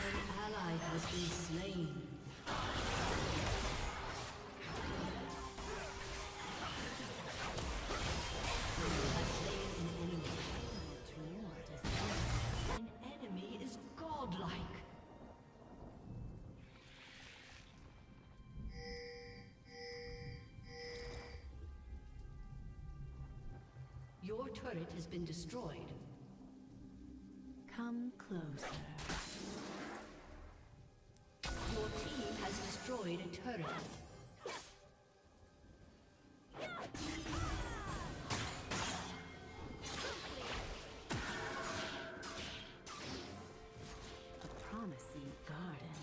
An ally has been slain. An enemy is godlike. Your turret has been destroyed. Come closer. Your team has destroyed a turret. A promising garden.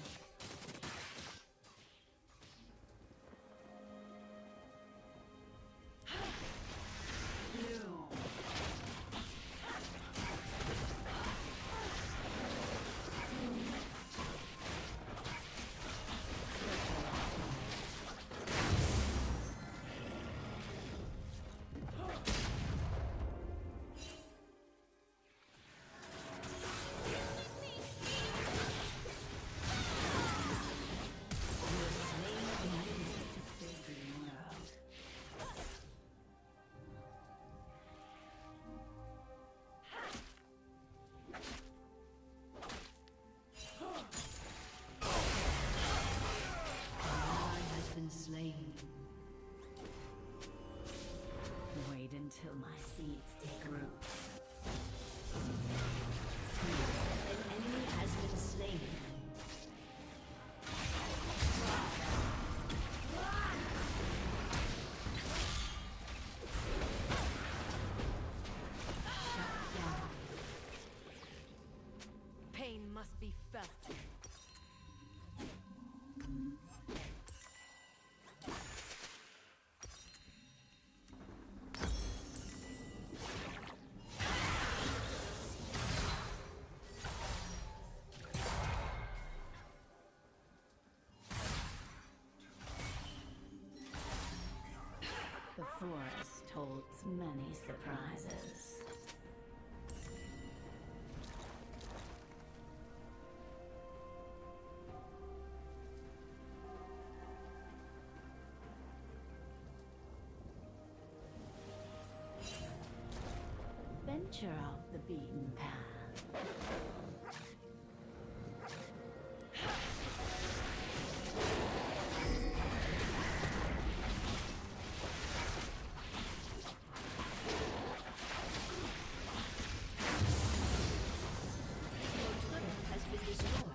You. Slain. Wait until my seeds take root. An enemy has been slain. Shut down. Pain must be felt. The forest holds many surprises. Venture off the beaten path. Your turret has been destroyed.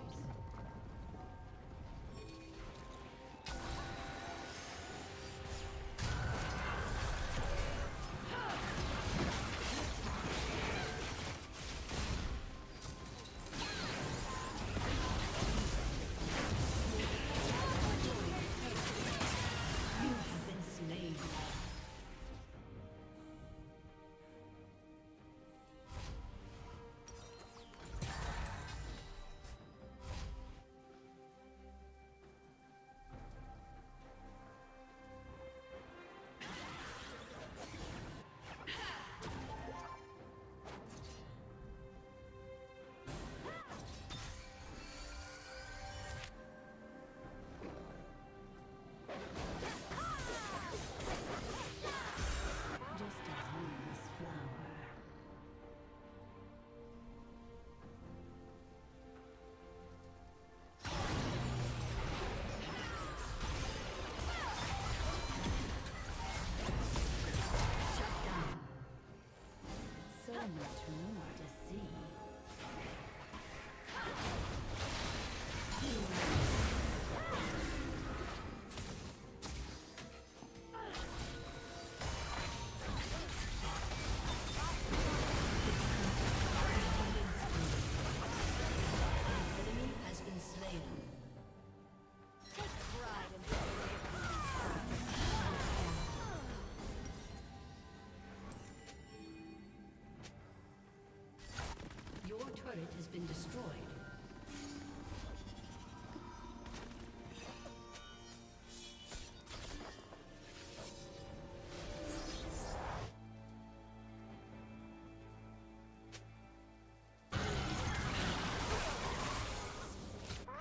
been destroyed.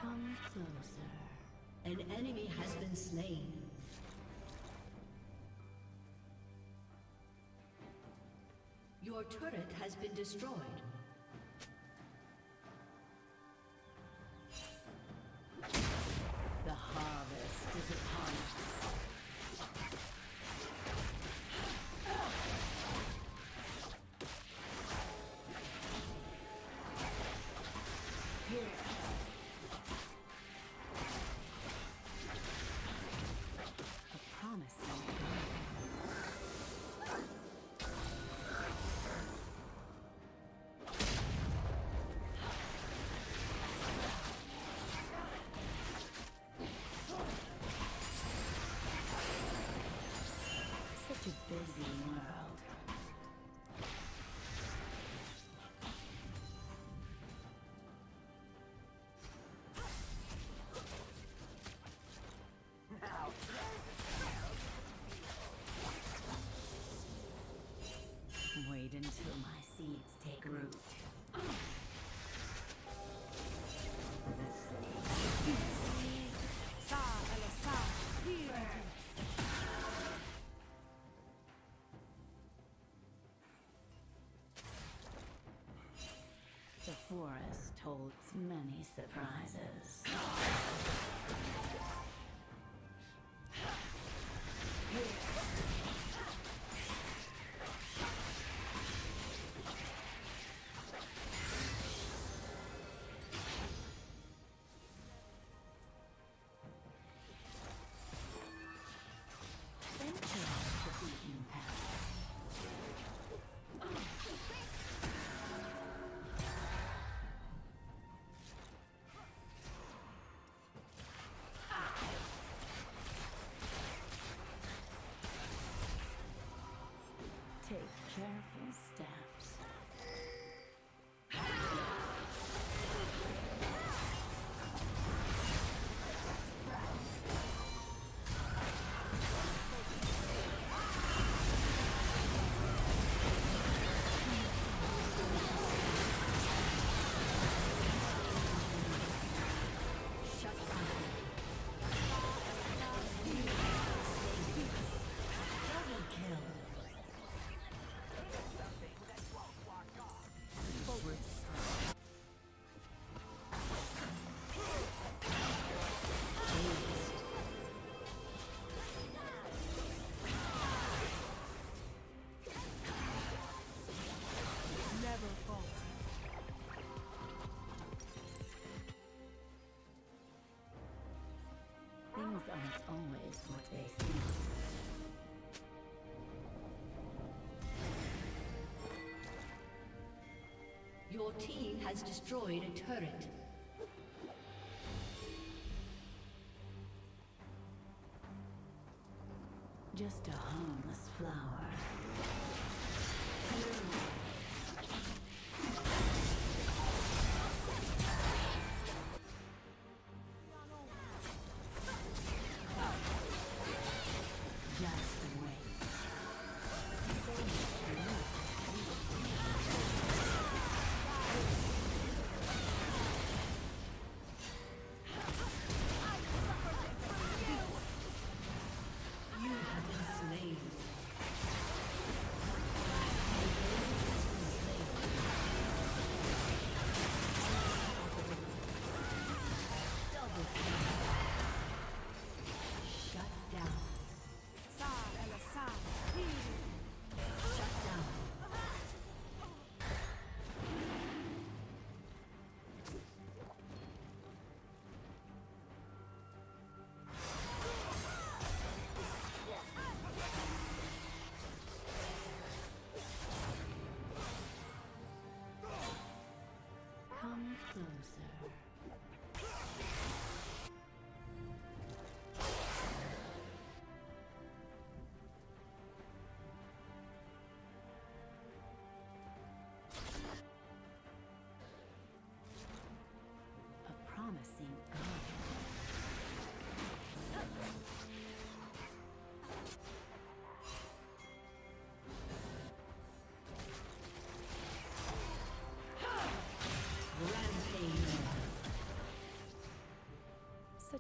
Come closer. An enemy has been slain. Your turret has been destroyed. The harvest is upon us. A promising such a busy world. Wait until my seeds take root. The forest holds many surprises. Venture off the beaten path. Take careful steps. Double kill. Never falter. Things aren't always what they seem. Your team has destroyed a turret. Just a harmless flower. Just wait. You have been slain. Double kill. Shut down.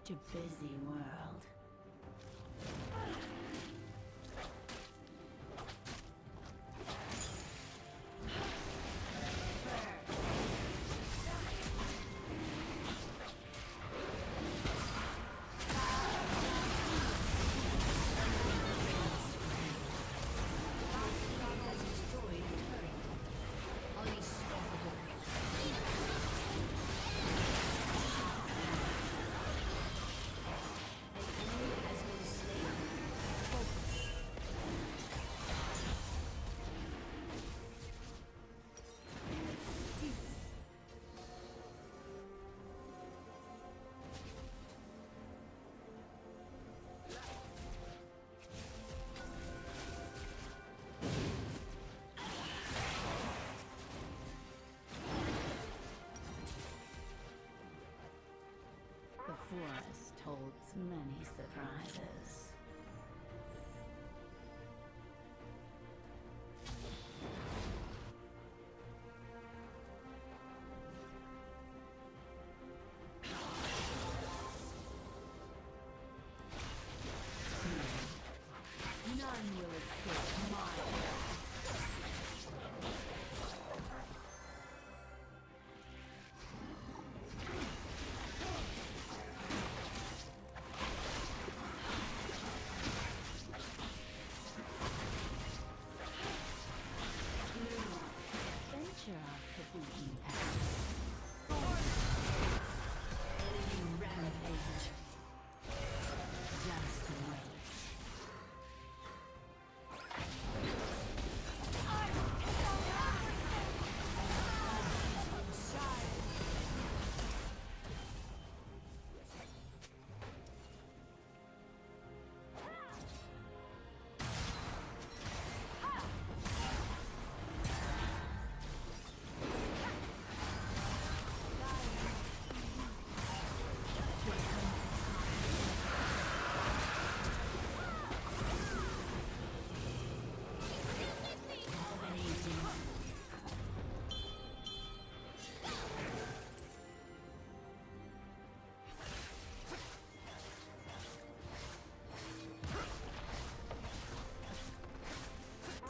such a busy world. The forest holds many surprises. None will escape my venture off the beaten path. Enemy rampage. Just wait.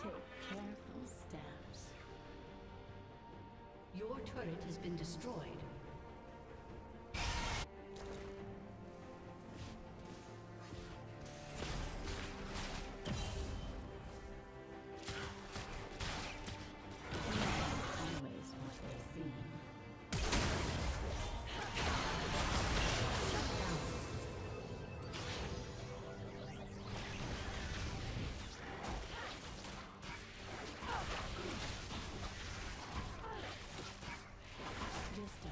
Take careful steps. Your turret has been destroyed. Always what they seem. Just a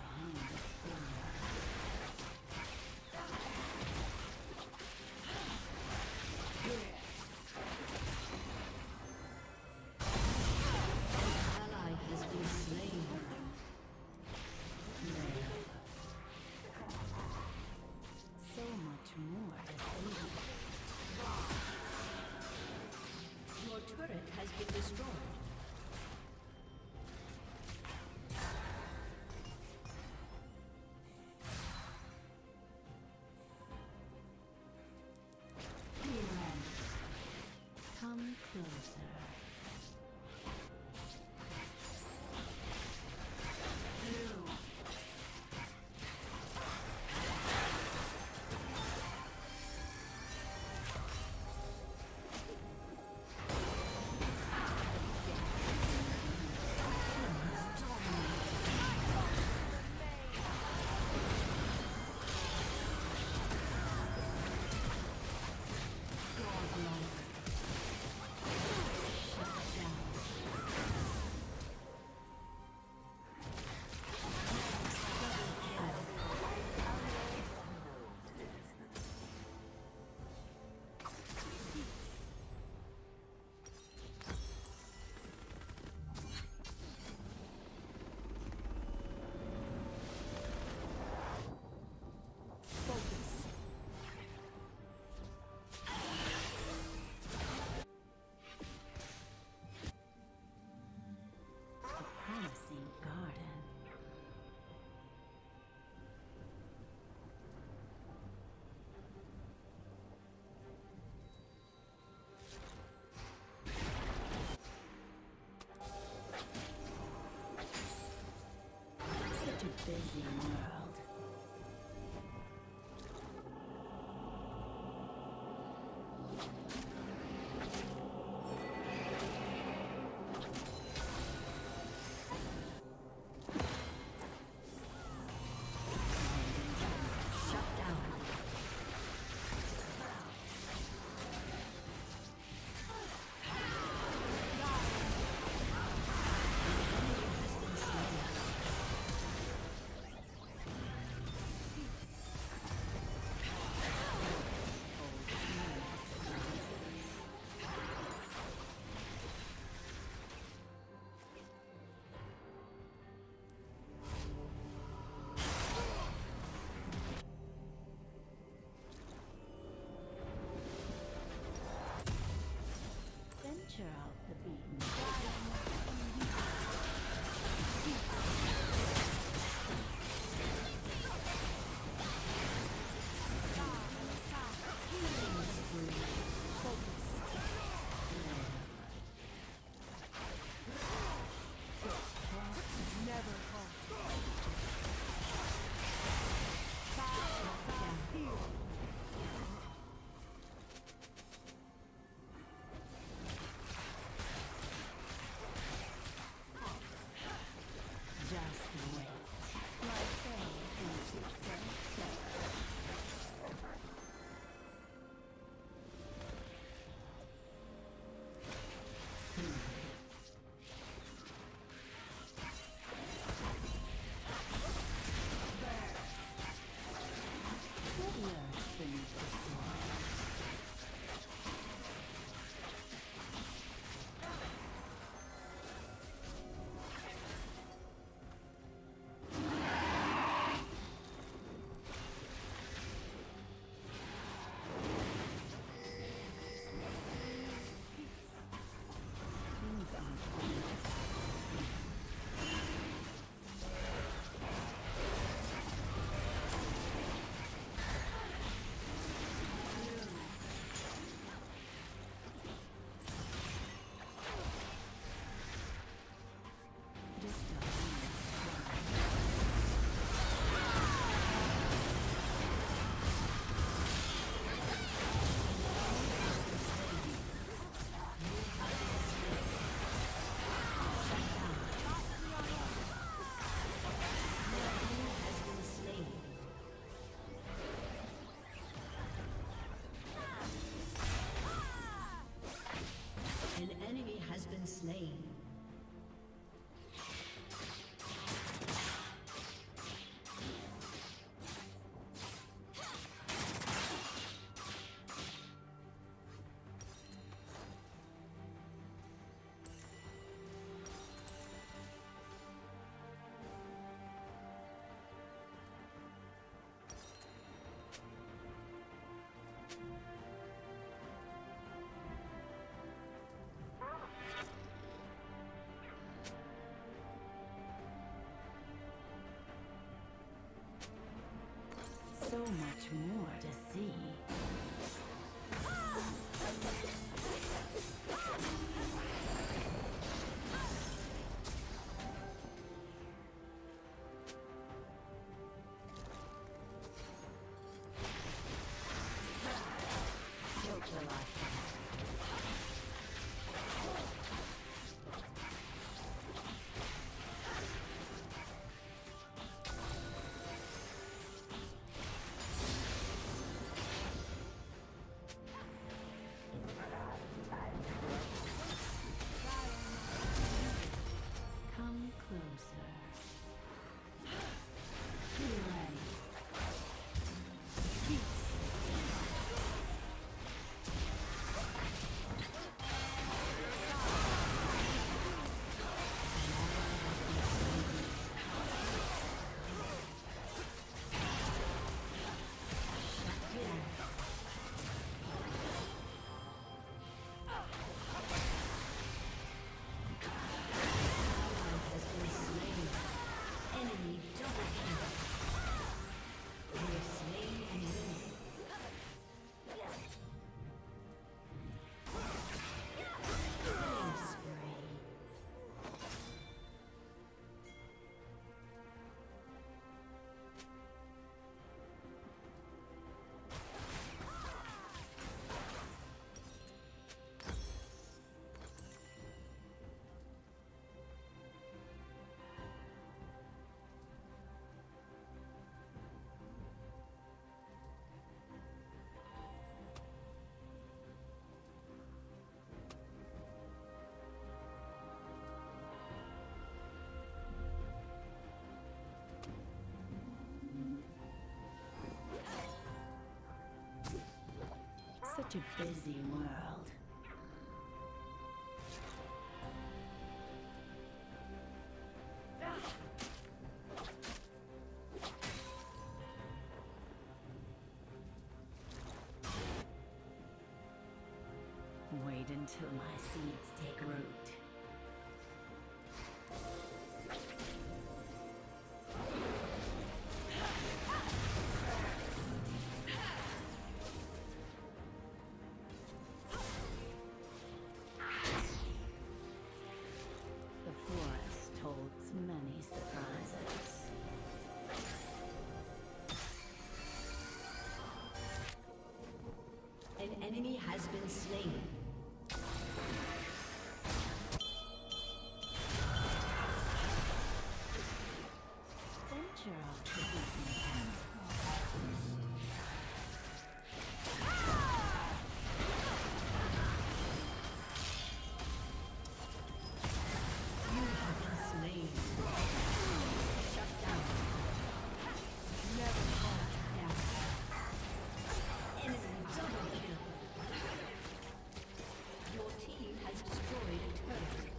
much more to see. Come closer. Be ready. Enemy double kill. You have slain an enemy. Killing spree. Such a busy world. Wait until my seeds take root. The forest holds many surprises. An enemy has been slain. Venture off the beaten path. You have been slain. Shut down. Never fall down. Enemy double kill. Your team has destroyed a turret.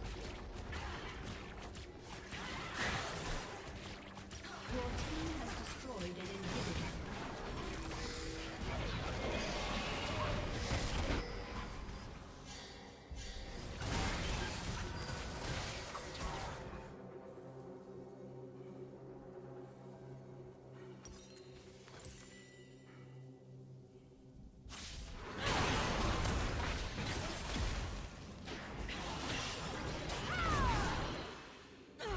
Your team has destroyed an inhibitor. An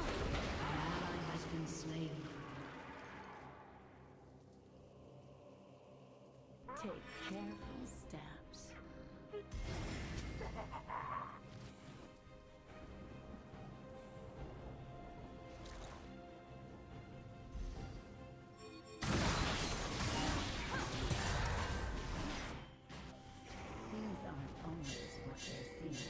ally has been slain. Take careful steps. Things aren't always what they seem.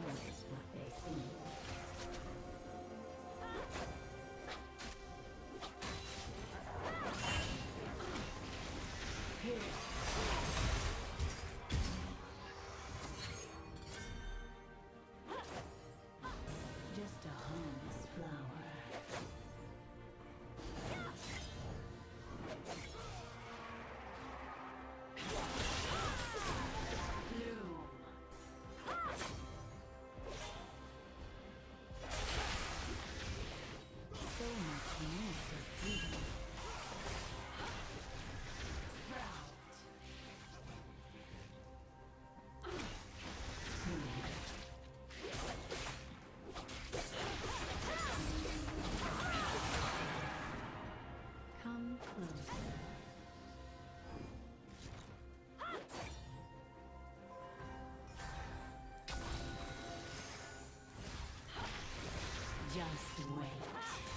always what they seem. Just a harmless flower. Bloom. So much more to see. Come closer. Just wait.